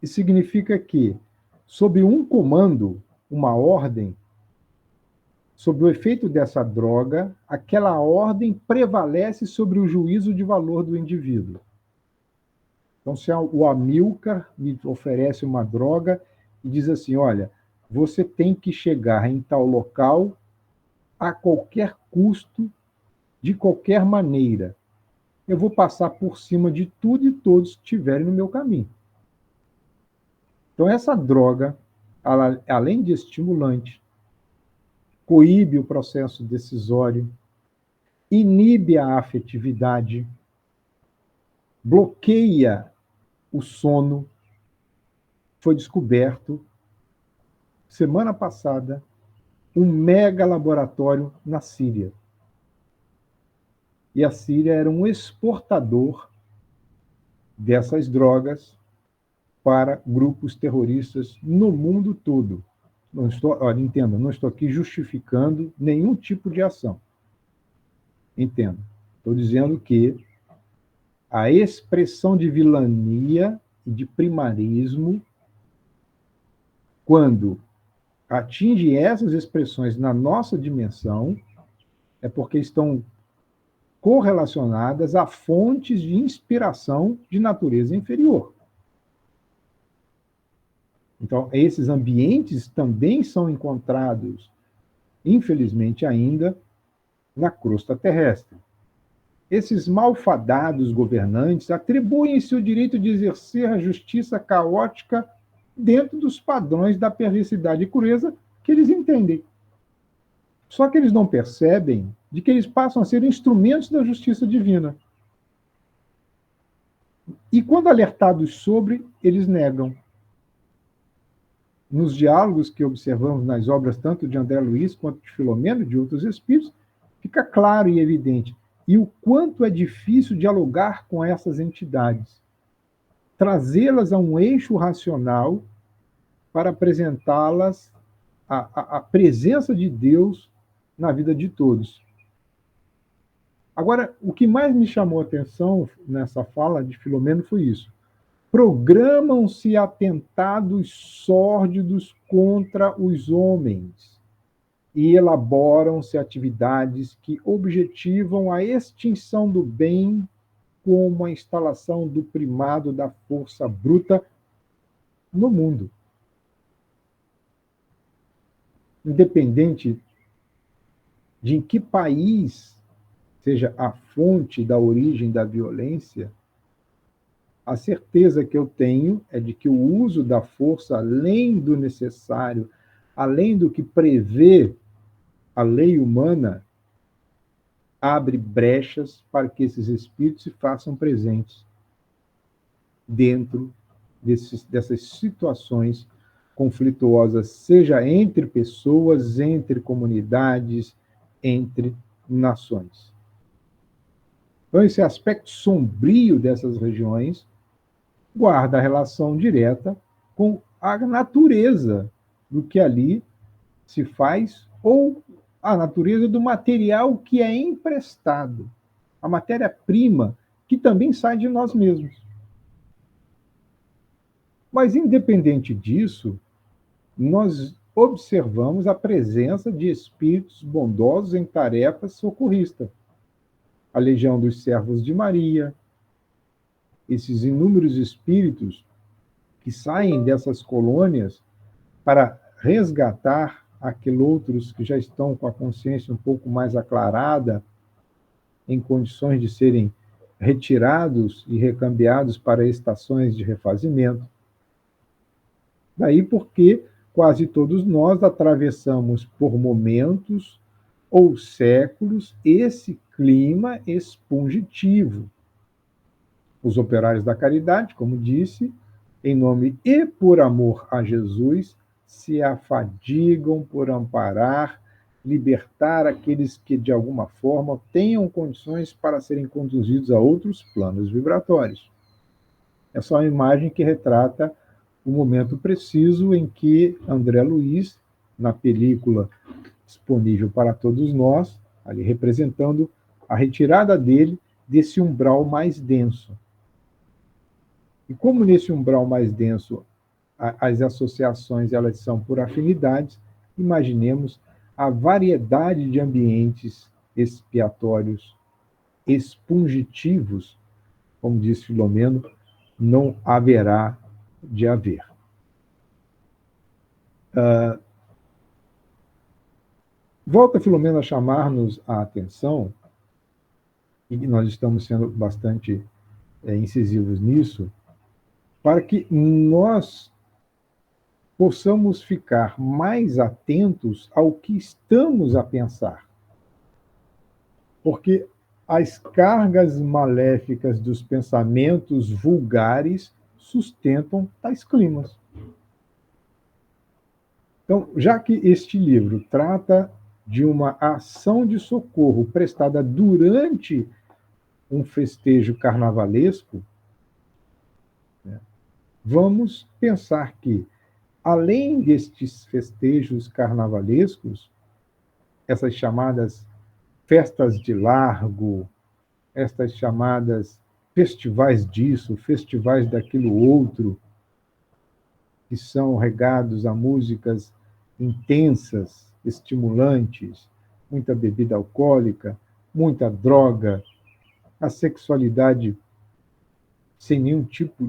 e significa que, sob um comando, uma ordem, sob o efeito dessa droga, aquela ordem prevalece sobre o juízo de valor do indivíduo. Então, se o Amilcar me oferece uma droga e diz assim, olha, você tem que chegar em tal local a qualquer custo, de qualquer maneira. Eu vou passar por cima de tudo e todos que estiverem no meu caminho. Então, essa droga, ela, além de estimulante, coíbe o processo decisório, inibe a afetividade, bloqueia o sono. Foi descoberto, semana passada, um mega laboratório na Síria. E a Síria era um exportador dessas drogas para grupos terroristas no mundo todo. Entenda, não estou aqui justificando nenhum tipo de ação. Entenda. Estou dizendo que a expressão de vilania e de primarismo, quando atinge essas expressões na nossa dimensão, é porque estão correlacionadas a fontes de inspiração de natureza inferior. Então, esses ambientes também são encontrados, infelizmente ainda, na crosta terrestre. Esses malfadados governantes atribuem-se o direito de exercer a justiça caótica dentro dos padrões da perversidade e crueza que eles entendem. Só que eles não percebem de que eles passam a ser instrumentos da justiça divina. E quando alertados sobre, eles negam. Nos diálogos que observamos nas obras tanto de André Luiz quanto de Filomeno e de outros espíritos, fica claro e evidente. E o quanto é difícil dialogar com essas entidades. Trazê-las a um eixo racional para apresentá-las à presença de Deus na vida de todos. Agora, o que mais me chamou a atenção nessa fala de Filomeno foi isso. Programam-se atentados sórdidos contra os homens e elaboram-se atividades que objetivam a extinção do bem como a instalação do primado da força bruta no mundo. Independente de em que país seja a fonte da origem da violência, a certeza que eu tenho é de que o uso da força, além do necessário, além do que prevê a lei humana, abre brechas para que esses espíritos se façam presentes dentro dessas situações conflituosas, seja entre pessoas, entre comunidades, entre nações. Então, esse aspecto sombrio dessas regiões guarda relação direta com a natureza do que ali se faz ou a natureza do material que é emprestado, a matéria-prima que também sai de nós mesmos. Mas, independente disso, nós observamos a presença de espíritos bondosos em tarefas socorristas. A Legião dos Servos de Maria, esses inúmeros espíritos que saem dessas colônias para resgatar aqueles que já estão com a consciência um pouco mais aclarada, em condições de serem retirados e recambiados para estações de refazimento. Daí porque quase todos nós atravessamos por momentos ou séculos esse clima expungitivo. Os operários da caridade, como disse, em nome e por amor a Jesus, se afadigam por amparar, libertar aqueles que, de alguma forma, tenham condições para serem conduzidos a outros planos vibratórios. É só uma imagem que retrata o momento preciso em que André Luiz, na película disponível para todos nós, ali representando a retirada dele desse umbral mais denso. E como nesse umbral mais denso as associações elas são por afinidades, imaginemos a variedade de ambientes expiatórios expungitivos, como diz Filomeno, não haverá de haver. Volta Filomeno a chamar-nos a atenção, e nós estamos sendo bastante incisivos nisso, para que nós possamos ficar mais atentos ao que estamos a pensar. Porque as cargas maléficas dos pensamentos vulgares sustentam tais climas. Então, já que este livro trata de uma ação de socorro prestada durante um festejo carnavalesco, né, vamos pensar que, além destes festejos carnavalescos, essas chamadas festas de largo, estas chamadas festivais disso, festivais daquilo outro, que são regados a músicas intensas, estimulantes, muita bebida alcoólica, muita droga, a sexualidade sem nenhum tipo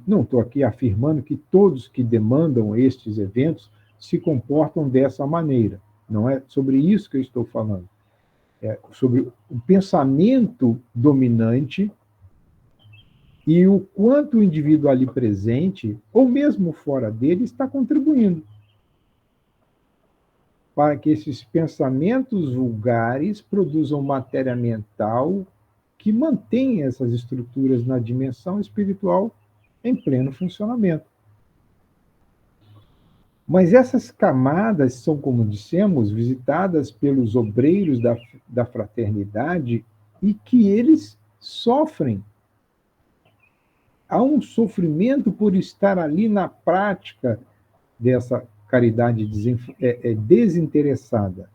não estou aqui afirmando que todos que demandam estes eventos se comportam dessa maneira. Não é sobre isso que eu estou falando. É sobre o pensamento dominante e o quanto o indivíduo ali presente, ou mesmo fora dele, está contribuindo para que esses pensamentos vulgares produzam matéria mental que mantém essas estruturas na dimensão espiritual em pleno funcionamento. Mas essas camadas são, como dissemos, visitadas pelos obreiros da fraternidade e que eles sofrem. Há um sofrimento por estar ali na prática dessa caridade desinteressada.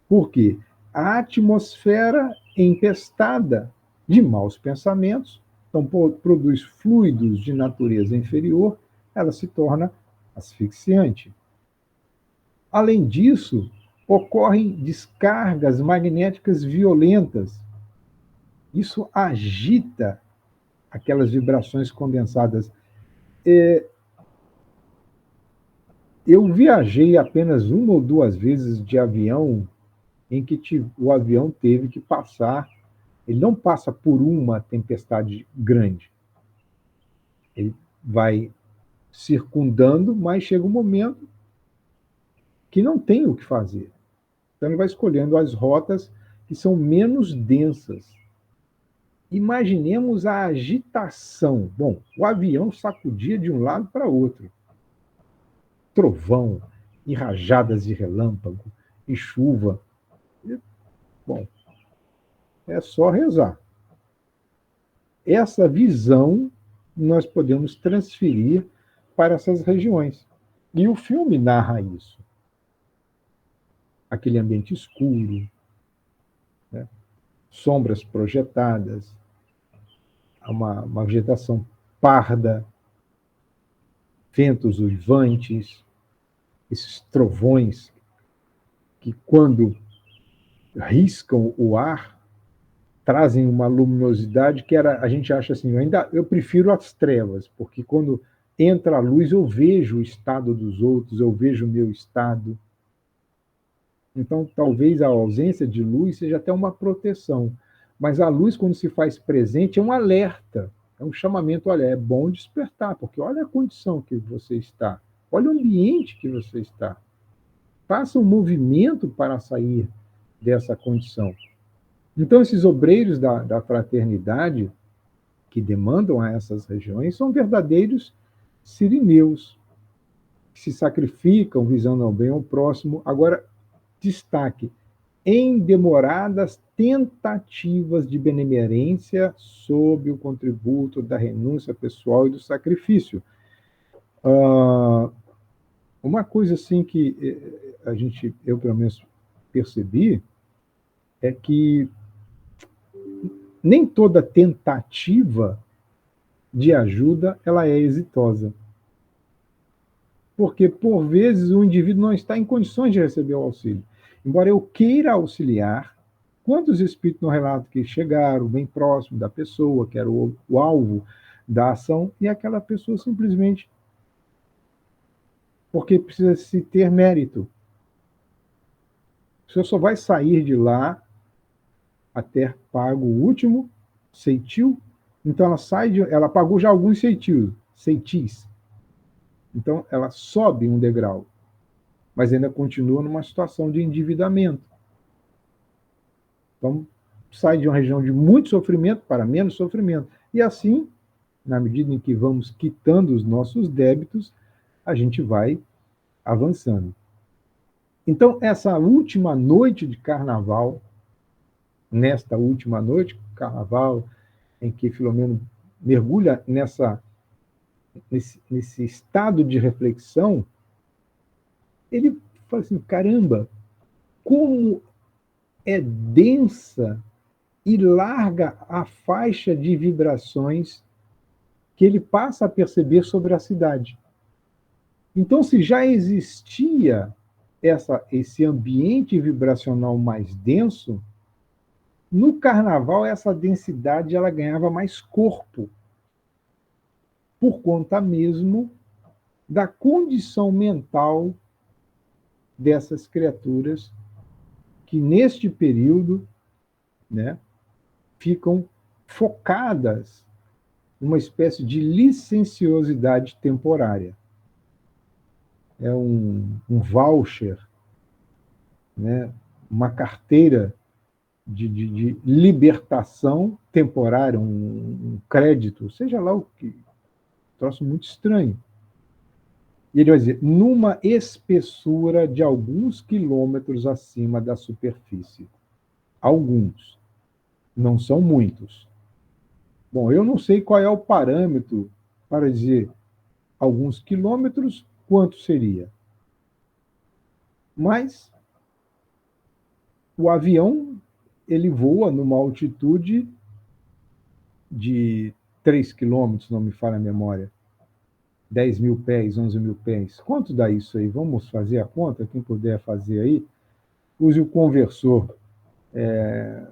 Por quê? A atmosfera empestada de maus pensamentos, então produz fluidos de natureza inferior, ela se torna asfixiante. Além disso, ocorrem descargas magnéticas violentas. Isso agita aquelas vibrações condensadas. Eu viajei apenas uma ou duas vezes de avião em que o avião teve que passar. Ele não passa por uma tempestade grande. Ele vai circundando, mas chega um momento que não tem o que fazer. Então ele vai escolhendo as rotas que são menos densas. Imaginemos a agitação. Bom, o avião sacudia de um lado para outro. Trovão, e rajadas de relâmpago, e chuva. Bom, é só rezar. Essa visão nós podemos transferir para essas regiões. E o filme narra isso. Aquele ambiente escuro, né? Sombras projetadas, uma vegetação parda, ventos uivantes, esses trovões que, quando riscam o ar, trazem uma luminosidade que a gente acha assim, eu prefiro as trevas, porque quando entra a luz eu vejo o estado dos outros, eu vejo o meu estado. Então, talvez a ausência de luz seja até uma proteção, mas a luz, quando se faz presente, é um alerta, é um chamamento, olha, é bom despertar, porque olha a condição que você está, olha o ambiente que você está. Faça um movimento para sair dessa condição. Então, esses obreiros da fraternidade que demandam a essas regiões são verdadeiros sirineus, que se sacrificam visando ao bem ao próximo. Agora, destaque, em demoradas tentativas de benemerência sob o contributo da renúncia pessoal e do sacrifício. Uma coisa assim que eu pelo menos percebi, é que nem toda tentativa de ajuda ela é exitosa. Porque, por vezes, o indivíduo não está em condições de receber o auxílio. Embora eu queira auxiliar, quantos espíritos não relatam que chegaram bem próximo da pessoa, que era o alvo da ação, e aquela pessoa simplesmente, porque precisa se ter mérito. Você só vai sair de lá a ter pago o último ceitil. Então ela pagou já alguns ceitis. Então ela sobe um degrau, mas ainda continua numa situação de endividamento. Então sai de uma região de muito sofrimento para menos sofrimento. E assim, na medida em que vamos quitando os nossos débitos, a gente vai avançando. Então, essa última noite de carnaval, nesta última noite de carnaval, em que Filomeno mergulha nesse estado de reflexão, ele fala assim, caramba, como é densa e larga a faixa de vibrações que ele passa a perceber sobre a cidade. Então, se já existia esse ambiente vibracional mais denso, No carnaval, essa densidade ela ganhava mais corpo, por conta mesmo da condição mental dessas criaturas que, neste período, né, ficam focadas numa espécie de licenciosidade temporária. É um voucher, né, uma carteira de libertação temporária, um crédito, seja lá o que. Troço muito estranho. E ele vai dizer, numa espessura de alguns quilômetros acima da superfície. Alguns. Não são muitos. Bom, eu não sei qual é o parâmetro para dizer alguns quilômetros, quanto seria. Mas o avião, ele voa numa altitude de 3 quilômetros, não me falha a memória. 10 mil pés, 11 mil pés. Quanto dá isso aí? Vamos fazer a conta? Quem puder fazer aí, use o conversor.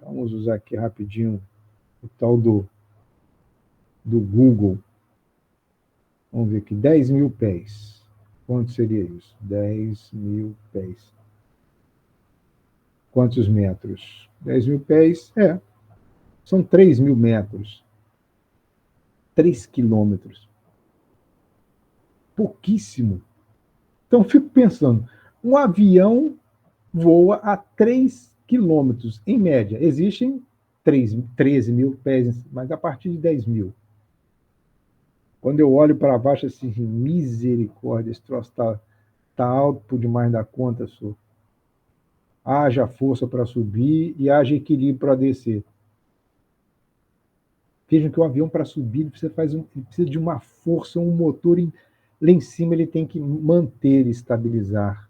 Vamos usar aqui rapidinho o tal do Google. Vamos ver aqui, 10 mil pés. Quanto seria isso? 10 mil pés. Quantos metros? 10 mil pés, são 3 mil metros. 3 quilômetros. Pouquíssimo. Então, fico pensando, um avião voa a 3 quilômetros, em média. Existem 13 mil pés, mas a partir de 10 mil. Quando eu olho para baixo, assim, misericórdia, esse troço tá alto por demais da conta, só. Haja força para subir e haja equilíbrio para descer. Vejam que o avião, para subir, ele precisa de uma força, um motor lá em cima ele tem que manter, estabilizar.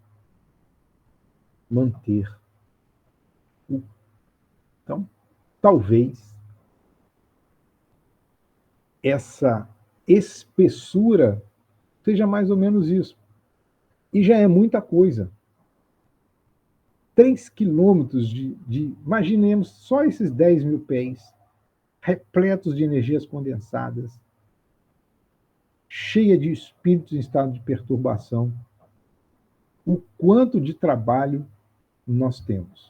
Manter. Então, talvez essa espessura seja mais ou menos isso. E já é muita coisa. 3 quilômetros imaginemos só esses 10 mil pés, repletos de energias condensadas, cheia de espíritos em estado de perturbação. O quanto de trabalho nós temos.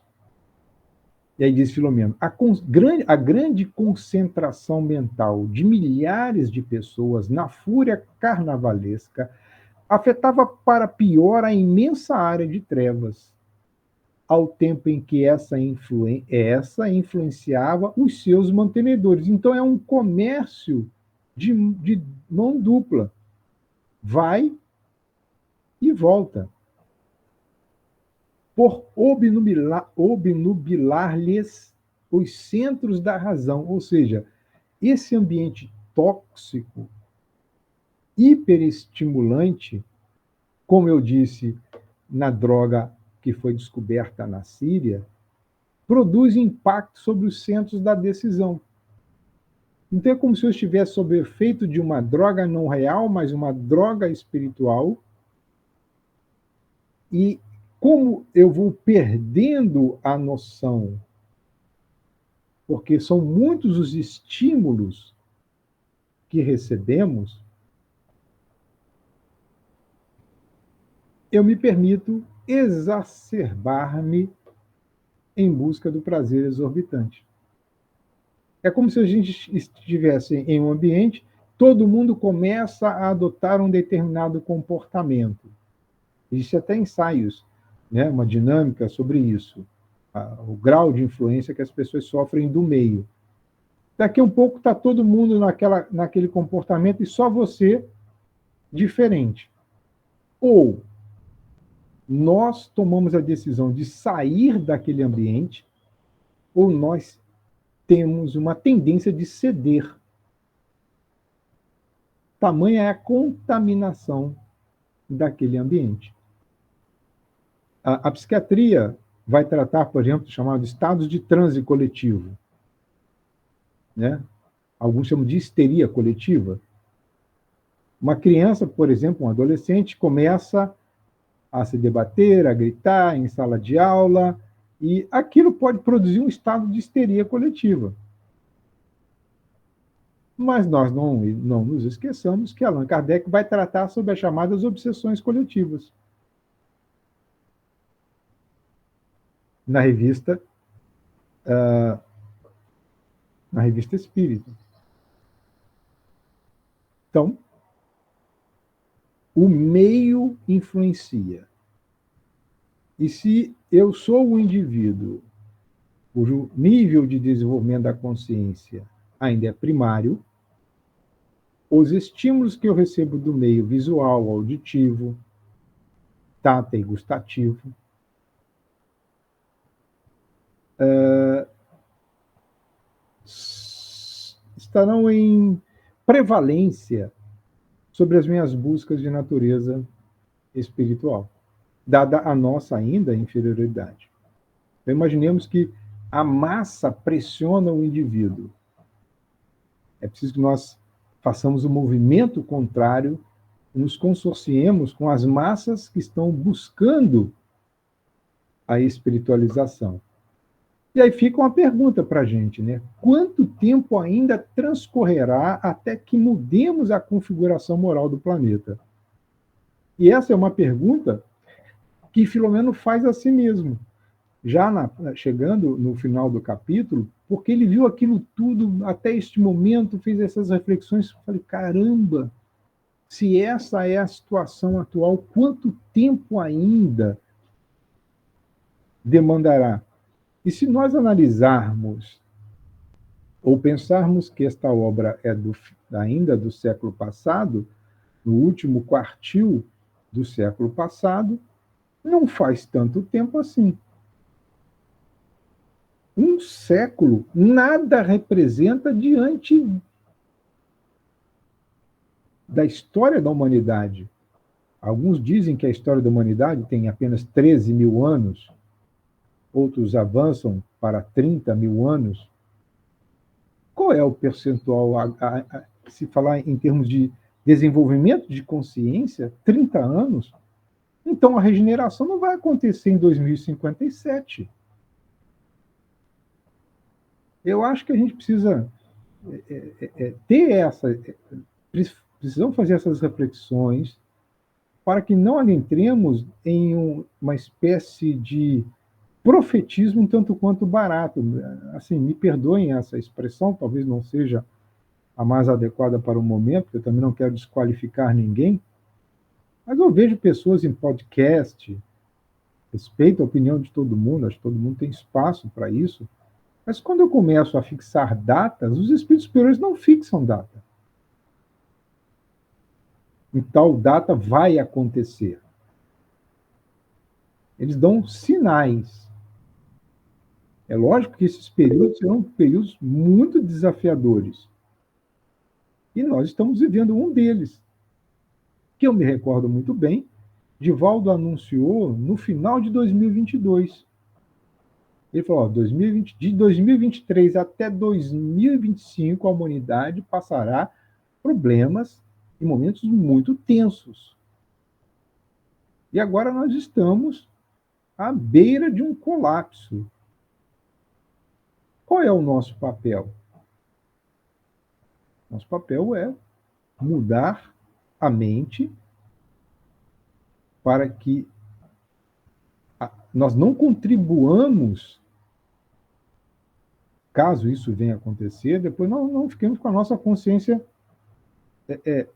E aí diz Filomeno, a grande concentração mental de milhares de pessoas na fúria carnavalesca afetava para pior a imensa área de trevas, ao tempo em que essa influenciava os seus mantenedores. Então é um comércio de mão dupla. Vai e volta. Por obnubilar-lhes os centros da razão. Ou seja, esse ambiente tóxico, hiperestimulante, como eu disse, na droga que foi descoberta na Síria, produz impacto sobre os centros da decisão. Então é como se eu estivesse sob o efeito de uma droga não real, mas uma droga espiritual, e como eu vou perdendo a noção, porque são muitos os estímulos que recebemos, eu me permito exacerbar-me em busca do prazer exorbitante. É como se a gente estivesse em um ambiente, todo mundo começa a adotar um determinado comportamento. Existem até ensaios, né, uma dinâmica sobre isso, o grau de influência que as pessoas sofrem do meio. Daqui a um pouco está todo mundo naquele comportamento e só você diferente. Ou nós tomamos a decisão de sair daquele ambiente, ou nós temos uma tendência de ceder. Tamanha é a contaminação daquele ambiente. A psiquiatria vai tratar, por exemplo, chamado de estados de transe coletivo. Né? Alguns chamam de histeria coletiva. Uma criança, por exemplo, um adolescente, começa a se debater, a gritar em sala de aula, E aquilo pode produzir um estado de histeria coletiva. Mas nós não nos esqueçamos que Allan Kardec vai tratar sobre as chamadas obsessões coletivas. Na revista Espírita. Então, o meio influencia. E se eu sou um indivíduo cujo nível de desenvolvimento da consciência ainda é primário, os estímulos que eu recebo do meio visual, auditivo, tato e gustativo, estarão em prevalência sobre as minhas buscas de natureza espiritual, dada a nossa ainda inferioridade. Então, imaginemos que a massa pressiona o indivíduo. É preciso que nós façamos o movimento contrário, nos consorciemos com as massas que estão buscando a espiritualização. E aí fica uma pergunta para a gente, né? Quanto tempo ainda transcorrerá até que mudemos a configuração moral do planeta? E essa é uma pergunta que Filomeno faz a si mesmo, já chegando no final do capítulo, porque ele viu aquilo tudo até este momento, fez essas reflexões, falei, caramba, se essa é a situação atual, quanto tempo ainda demandará? E se nós analisarmos ou pensarmos que esta obra é ainda do século passado, no último quartil do século passado, não faz tanto tempo assim. Um século nada representa diante da história da humanidade. Alguns dizem que a história da humanidade tem apenas 13 mil anos, outros avançam para 30 mil anos. Qual é o percentual, se falar em termos de desenvolvimento de consciência, 30 anos? Então, a regeneração não vai acontecer em 2057. Eu acho que a gente precisa precisamos fazer essas reflexões para que não adentremos em uma espécie de profetismo um tanto quanto barato. Assim, me perdoem essa expressão, talvez não seja a mais adequada para o momento, porque eu também não quero desqualificar ninguém, mas eu vejo pessoas em podcast, respeito a opinião de todo mundo, acho que todo mundo tem espaço para isso, mas quando eu começo a fixar datas, os espíritos superiores não fixam data. E tal data vai acontecer. Eles dão sinais. É lógico que esses períodos serão períodos muito desafiadores. E nós estamos vivendo um deles, que eu me recordo muito bem, Divaldo anunciou no final de 2022. Ele falou, de 2023 até 2025, a humanidade passará problemas e momentos muito tensos. E agora nós estamos à beira de um colapso. Qual é o nosso papel? Nosso papel é mudar a mente para que nós não contribuamos, caso isso venha a acontecer, depois não fiquemos com a nossa consciência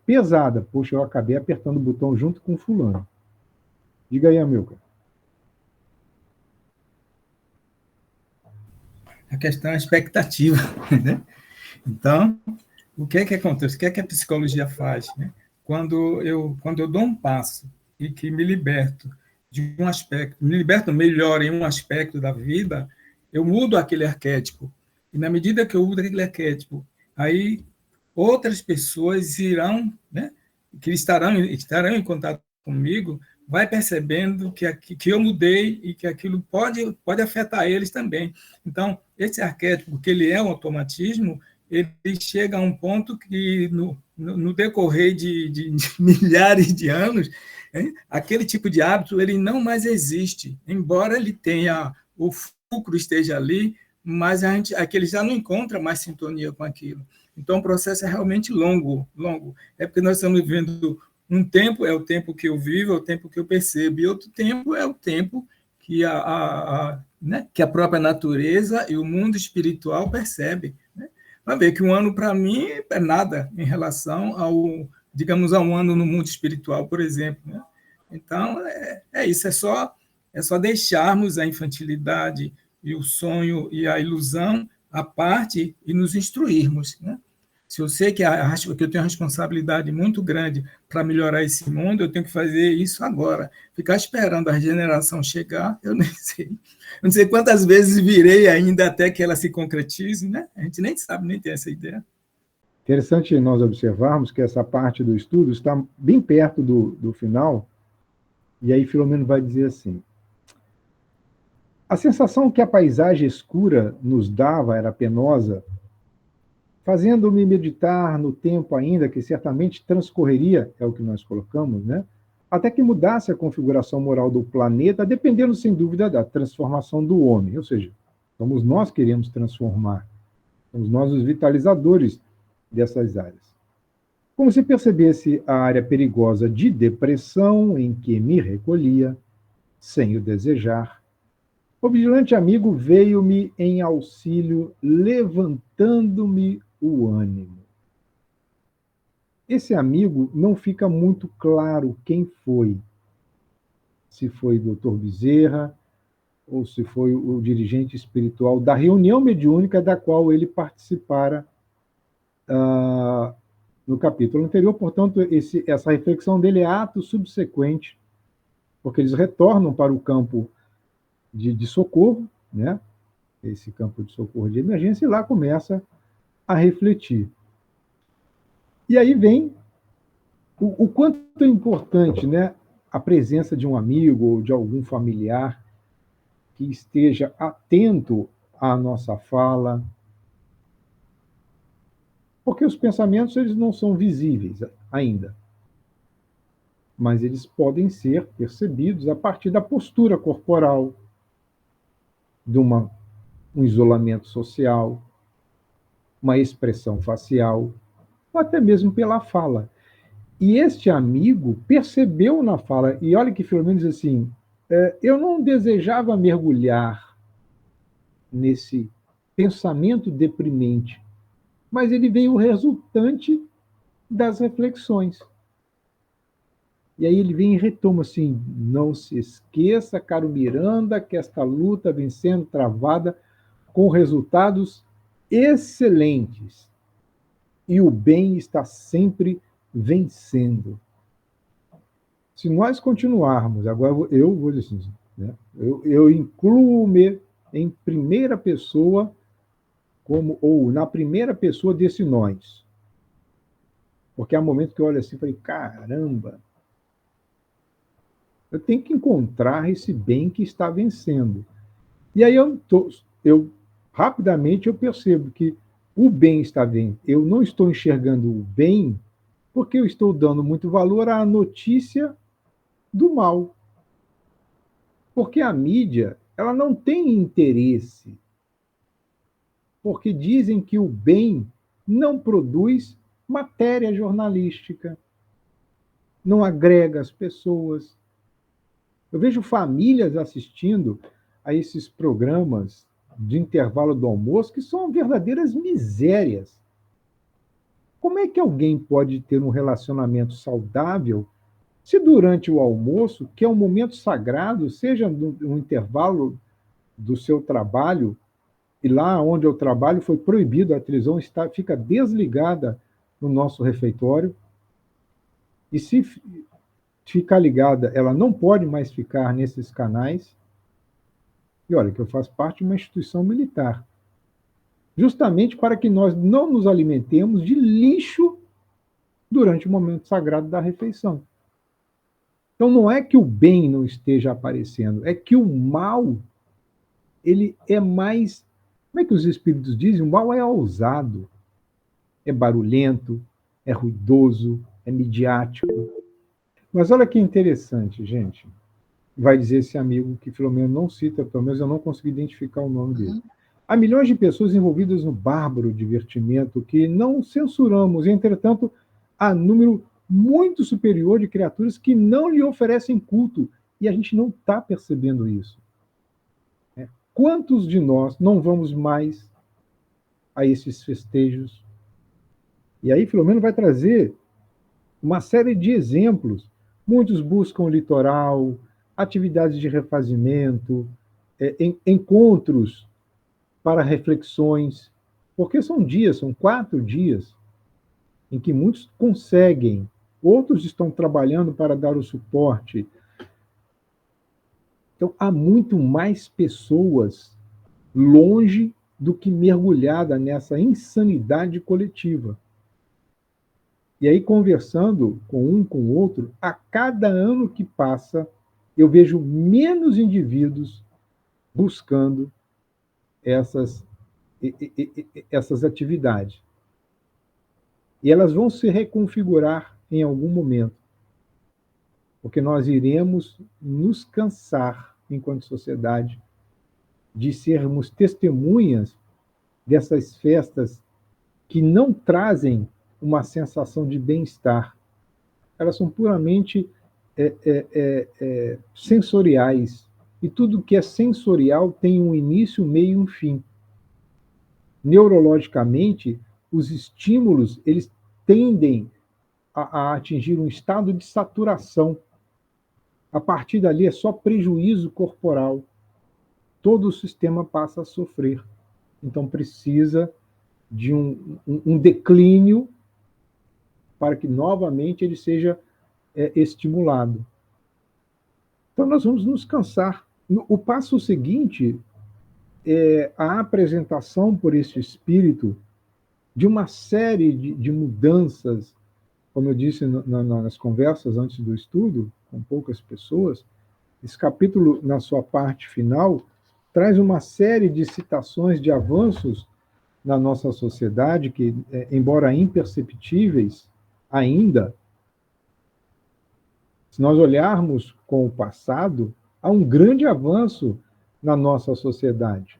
pesada. Poxa, eu acabei apertando o botão junto com fulano. Diga aí, Amilcar. A questão é a expectativa, né? Então, o que é que acontece? O que é que a psicologia faz, né? Quando eu dou um passo e que me liberto de um aspecto, me liberto melhor em um aspecto da vida, eu mudo aquele arquétipo. E na medida que eu mudo aquele arquétipo, aí outras pessoas irão, né, que estarão em contato comigo, vai percebendo que eu mudei e que aquilo pode afetar eles também. Então, esse arquétipo, que ele é um automatismo, ele chega a um ponto que, no decorrer de milhares de anos, aquele tipo de hábito ele não mais existe, embora ele tenha o fulcro esteja ali, mas aquele já não encontra mais sintonia com aquilo. Então, o processo é realmente longo, longo. É porque nós estamos vivendo um tempo, é o tempo que eu vivo, é o tempo que eu percebo, e outro tempo é o tempo que né, que a própria natureza e o mundo espiritual percebem. Né? Vai ver que um ano, para mim, é nada em relação digamos, a um ano no mundo espiritual, por exemplo. Né? Então, isso, é só deixarmos a infantilidade e o sonho e a ilusão à parte e nos instruirmos. Né? Se eu sei que eu tenho uma responsabilidade muito grande para melhorar esse mundo, eu tenho que fazer isso agora. Ficar esperando a regeneração chegar, eu nem sei. Eu não sei quantas vezes virei ainda até que ela se concretize, né? A gente nem sabe, nem tem essa ideia. Interessante nós observarmos que essa parte do estudo está bem perto do final, e aí Filomeno vai dizer assim: a sensação que a paisagem escura nos dava era penosa, fazendo-me meditar no tempo ainda que certamente transcorreria, é o que nós colocamos, né? Até que mudasse a configuração moral do planeta, dependendo, sem dúvida, da transformação do homem. Ou seja, somos nós que queremos transformar, somos nós os vitalizadores dessas áreas. Como se percebesse a área perigosa de depressão em que me recolhia, sem o desejar, o vigilante amigo veio-me em auxílio, levantando-me o ânimo. Esse amigo não fica muito claro quem foi. Se foi o Dr. Bezerra, ou se foi o dirigente espiritual da reunião mediúnica da qual ele participara no capítulo anterior. Portanto, essa reflexão dele é ato subsequente, porque eles retornam para o campo de socorro, né? Esse campo de socorro de emergência, e lá começa a refletir. E aí vem o quanto é importante, né, a presença de um amigo ou de algum familiar que esteja atento à nossa fala, porque os pensamentos eles não são visíveis ainda, mas eles podem ser percebidos a partir da postura corporal, de um isolamento social, uma expressão facial, ou até mesmo pela fala. E este amigo percebeu na fala, e olha que Filomeno diz assim, eu não desejava mergulhar nesse pensamento deprimente, mas ele veio resultante das reflexões. E aí ele vem e retoma assim, não se esqueça, caro Miranda, que esta luta vem sendo travada com resultados excelentes. E o bem está sempre vencendo. Se nós continuarmos, agora eu vou dizer assim, né? Eu incluo-me em primeira pessoa, ou na primeira pessoa desse nós. Porque há momentos que eu olho assim e falei, caramba, eu tenho que encontrar esse bem que está vencendo. E aí rapidamente eu percebo que o bem está vencendo. Eu não estou enxergando o bem porque eu estou dando muito valor à notícia do mal. Porque a mídia, ela não tem interesse. Porque dizem que o bem não produz matéria jornalística, não agrega as pessoas. Eu vejo famílias assistindo a esses programas de intervalo do almoço que são verdadeiras misérias. Como é que alguém pode ter um relacionamento saudável se durante o almoço, que é um momento sagrado, seja no intervalo do seu trabalho, e lá onde eu trabalho foi proibido, a televisão fica desligada no nosso refeitório, e se ficar ligada, ela não pode mais ficar nesses canais. E olha que eu faço parte de uma instituição militar, justamente para que nós não nos alimentemos de lixo durante o momento sagrado da refeição. Então não é que o bem não esteja aparecendo, é que o mal, ele é mais, como é que os espíritos dizem? O mal é ousado, é barulhento, é ruidoso, é midiático. Mas olha que interessante, gente. vai dizer esse amigo que Filomeno não cita, pelo menos eu não consegui identificar o nome dele. Há milhões de pessoas envolvidas no bárbaro divertimento que não censuramos, entretanto, há número muito superior de criaturas que não lhe oferecem culto, e a gente não está percebendo isso. Quantos de nós não vamos mais a esses festejos? E aí, Filomeno vai trazer uma série de exemplos. Muitos buscam o litoral, atividades de refazimento, encontros para reflexões, porque são dias, são 4 dias, em que muitos conseguem, outros estão trabalhando para dar o suporte. Então, há muito mais pessoas longe do que mergulhada nessa insanidade coletiva. E aí, conversando com um com o outro, a cada ano que passa, eu vejo menos indivíduos buscando essas atividades. E elas vão se reconfigurar em algum momento, porque nós iremos nos cansar, enquanto sociedade, de sermos testemunhas dessas festas que não trazem uma sensação de bem-estar. Elas são puramente sensoriais. E tudo que é sensorial tem um início, meio e um fim. Neurologicamente, os estímulos eles tendem a atingir um estado de saturação. A partir dali é só prejuízo corporal. Todo o sistema passa a sofrer. Então precisa de um declínio para que novamente ele seja estimulado. Então nós vamos nos cansar. O passo seguinte é a apresentação por esse espírito de uma série de mudanças, como eu disse nas conversas antes do estudo, com poucas pessoas. Esse capítulo, na sua parte final, traz uma série de citações de avanços na nossa sociedade que, embora imperceptíveis ainda, se nós olharmos com o passado, há um grande avanço na nossa sociedade.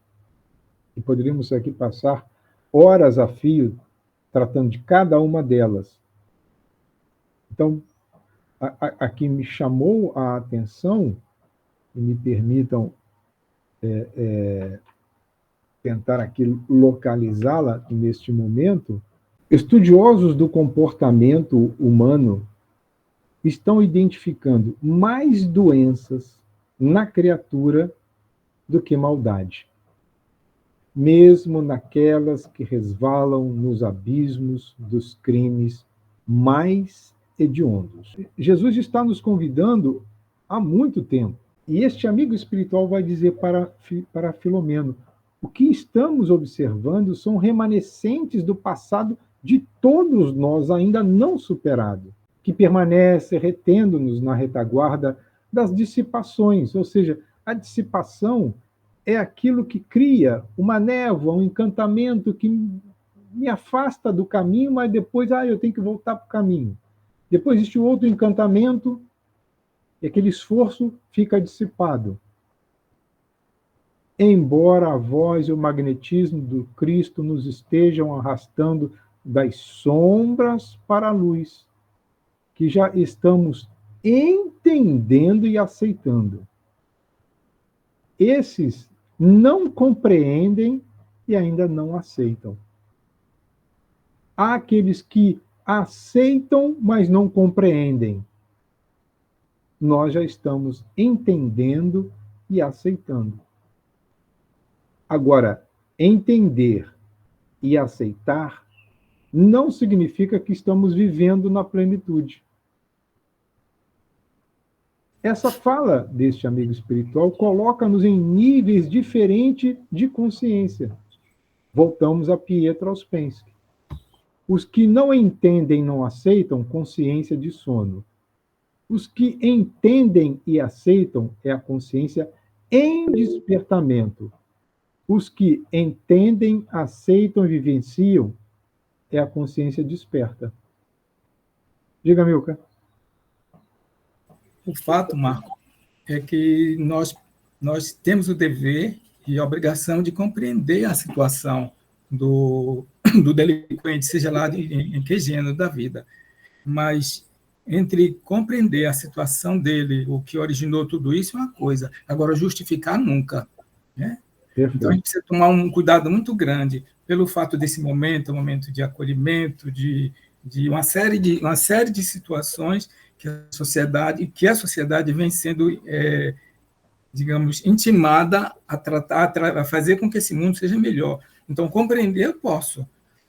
E poderíamos aqui passar horas a fio tratando de cada uma delas. Então, aqui me chamou a atenção, e me permitam tentar aqui localizá-la neste momento, estudiosos do comportamento humano estão identificando mais doenças na criatura do que maldade, mesmo naquelas que resvalam nos abismos dos crimes mais hediondos. Jesus está nos convidando há muito tempo. E este amigo espiritual vai dizer para Filomeno: o que estamos observando são remanescentes do passado de todos nós ainda não superado, que permanece retendo-nos na retaguarda das dissipações, ou seja, a dissipação é aquilo que cria uma névoa, um encantamento que me afasta do caminho, mas depois eu tenho que voltar para o caminho. Depois existe outro encantamento, e aquele esforço fica dissipado. Embora a voz e o magnetismo do Cristo nos estejam arrastando das sombras para a luz, que já estamos entendendo e aceitando. Esses não compreendem e ainda não aceitam. Há aqueles que aceitam, mas não compreendem. Nós já estamos entendendo e aceitando. Agora, entender e aceitar não significa que estamos vivendo na plenitude. Essa fala deste amigo espiritual coloca-nos em níveis diferentes de consciência. Voltamos a Pietro Auspensky. Os que não entendem não aceitam, consciência de sono. Os que entendem e aceitam é a consciência em despertamento. Os que entendem, aceitam e vivenciam é a consciência desperta. Diga, Milka. O fato, Marco, é que nós temos o dever e a obrigação de compreender a situação do delinquente, seja lá em que gênero da vida. Mas entre compreender a situação dele, o que originou tudo isso, é uma coisa. Agora, justificar nunca. Né? Então, a gente precisa tomar um cuidado muito grande pelo fato desse momento, um momento de acolhimento, de uma série de situações que a sociedade vem sendo, digamos, intimada a tratar, a fazer com que esse mundo seja melhor. Então, compreender eu posso,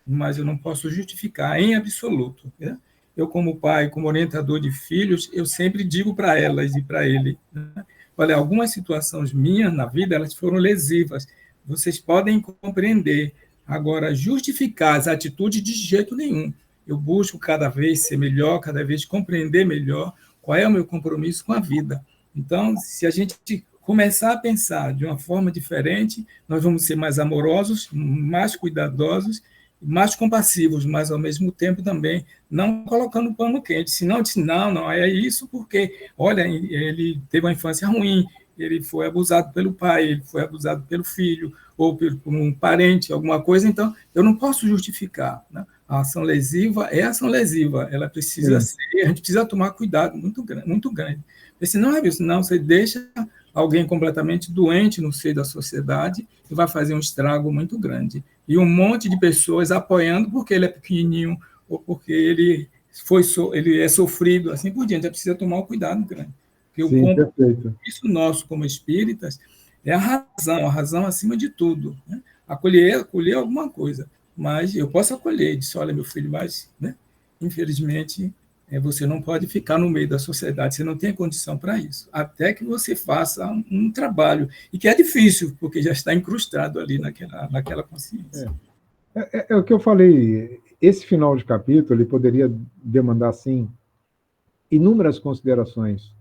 mas eu não posso justificar em absoluto. Né? Eu, como pai, como orientador de filhos, eu sempre digo para elas e para ele, né? Olha, algumas situações minhas na vida, elas foram lesivas. Vocês podem compreender. Agora, justificar as atitudes de jeito nenhum. Eu busco cada vez ser melhor, cada vez compreender melhor qual é o meu compromisso com a vida. Então, se a gente começar a pensar de uma forma diferente, nós vamos ser mais amorosos, mais cuidadosos, mais compassivos, mas ao mesmo tempo também não colocando pano quente. Se não, não, é isso porque, olha, ele teve uma infância ruim, ele foi abusado pelo pai, ele foi abusado pelo filho, ou por um parente, alguma coisa, então eu não posso justificar. Né? A ação lesiva é ação lesiva, ela precisa ser, a gente precisa tomar cuidado muito grande. Porque senão, você deixa alguém completamente doente no seio da sociedade e vai fazer um estrago muito grande. E um monte de pessoas apoiando porque ele é pequenininho ou porque ele é sofrido, assim por diante. A gente precisa tomar um cuidado grande. Porque isso nosso, como espíritas, é a razão acima de tudo. Né? Acolher alguma coisa. Mas eu posso acolher, disse, olha, meu filho, mas, né, infelizmente, você não pode ficar no meio da sociedade, você não tem condição para isso, até que você faça um trabalho, e que é difícil, porque já está incrustado ali naquela consciência. É o que eu falei, esse final de capítulo ele poderia demandar, assim, inúmeras considerações,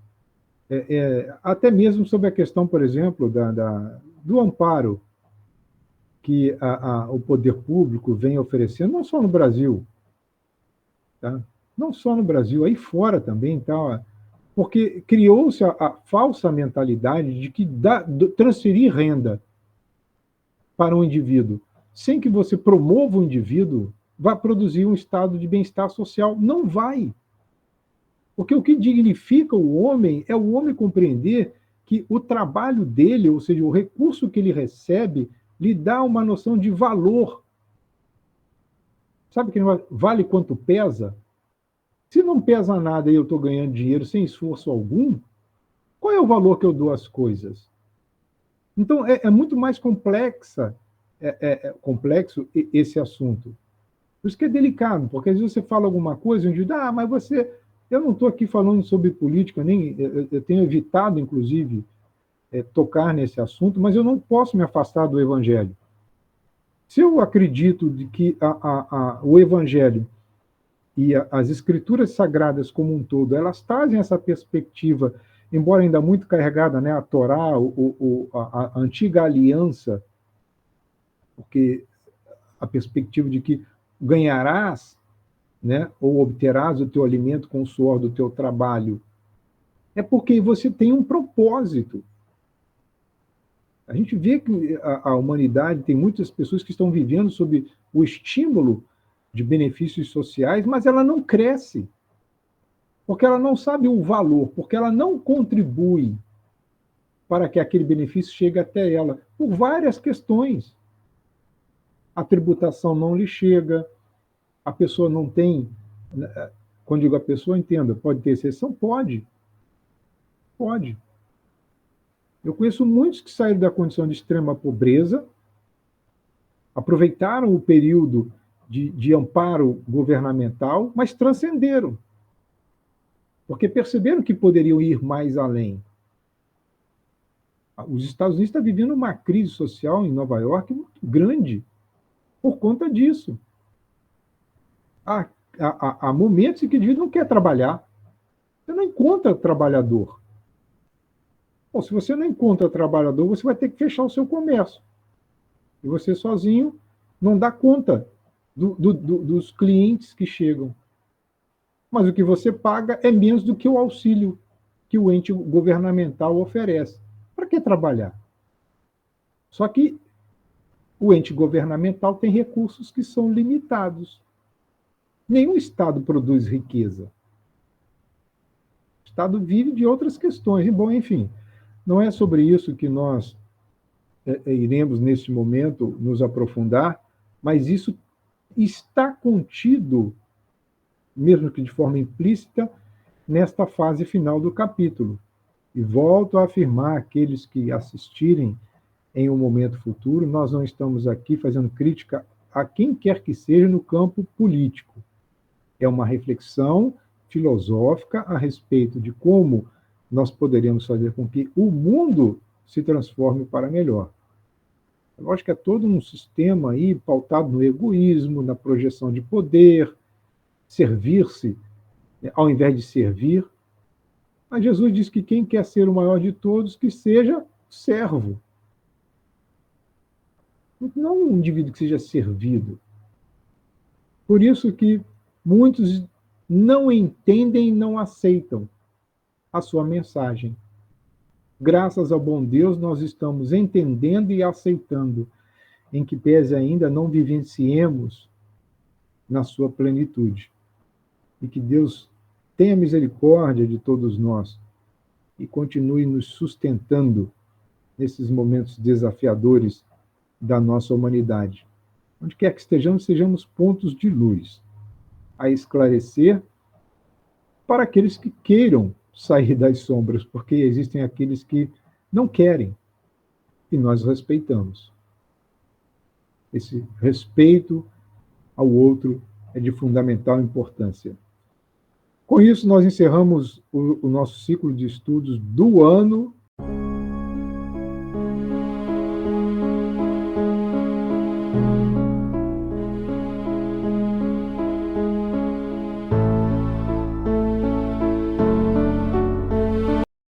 até mesmo sobre a questão, por exemplo, do amparo que o poder público vem oferecendo, não só no Brasil, tá? Não só no Brasil, aí fora também, tá? Porque criou-se a falsa mentalidade de que transferir renda para um indivíduo, sem que você promova o indivíduo, vai produzir um estado de bem-estar social. Não vai. Porque o que dignifica o homem é o homem compreender que o trabalho dele, ou seja, o recurso que ele recebe, lhe dá uma noção de valor. Sabe que vale quanto pesa? Se não pesa nada e eu estou ganhando dinheiro sem esforço algum, qual é o valor que eu dou às coisas? Então, é muito mais complexo esse assunto. Por isso que é delicado, porque às vezes você fala alguma coisa e um dia, mas você... Eu não estou aqui falando sobre política, eu tenho evitado, inclusive, tocar nesse assunto, mas eu não posso me afastar do Evangelho. Se eu acredito de que o Evangelho e as escrituras sagradas como um todo, elas trazem essa perspectiva, embora ainda muito carregada, né, a Torá, a antiga aliança, porque a perspectiva de que ganharás, né, ou obterás o teu alimento com o suor do teu trabalho, é porque você tem um propósito. A gente vê que a humanidade tem muitas pessoas que estão vivendo sob o estímulo de benefícios sociais, mas ela não cresce, porque ela não sabe o valor, porque ela não contribui para que aquele benefício chegue até ela, por várias questões. A tributação não lhe chega, a pessoa não tem... Quando digo a pessoa, entenda, pode ter exceção? Pode. Pode. Eu conheço muitos que saíram da condição de extrema pobreza, aproveitaram o período de amparo governamental, mas transcenderam, porque perceberam que poderiam ir mais além. Os Estados Unidos estão vivendo uma crise social em Nova York muito grande por conta disso. Há momentos em que o indivíduo não quer trabalhar. Você não encontra trabalhador. Bom, se você não encontra trabalhador, você vai ter que fechar o seu comércio. E você sozinho não dá conta dos clientes que chegam. Mas o que você paga é menos do que o auxílio que o ente governamental oferece. Para que trabalhar? Só que o ente governamental tem recursos que são limitados. Nenhum Estado produz riqueza. O Estado vive de outras questões. E, bom, enfim, não é sobre isso que nós iremos, neste momento, nos aprofundar, mas isso está contido, mesmo que de forma implícita, nesta fase final do capítulo. E volto a afirmar, aqueles que assistirem em um momento futuro, nós não estamos aqui fazendo crítica a quem quer que seja no campo político. É uma reflexão filosófica a respeito de como nós poderíamos fazer com que o mundo se transforme para melhor. Eu acho que é todo um sistema aí pautado no egoísmo, na projeção de poder, servir-se ao invés de servir. Mas Jesus diz que quem quer ser o maior de todos, que seja servo. Não um indivíduo que seja servido. Por isso que muitos não entendem e não aceitam a sua mensagem. Graças ao bom Deus, nós estamos entendendo e aceitando, em que pese ainda não vivenciemos na sua plenitude. E que Deus tenha misericórdia de todos nós e continue nos sustentando nesses momentos desafiadores da nossa humanidade. Onde quer que estejamos, sejamos pontos de luz a esclarecer para aqueles que queiram sair das sombras, porque existem aqueles que não querem, e nós respeitamos. Esse respeito ao outro é de fundamental importância. Com isso, nós encerramos o nosso ciclo de estudos do ano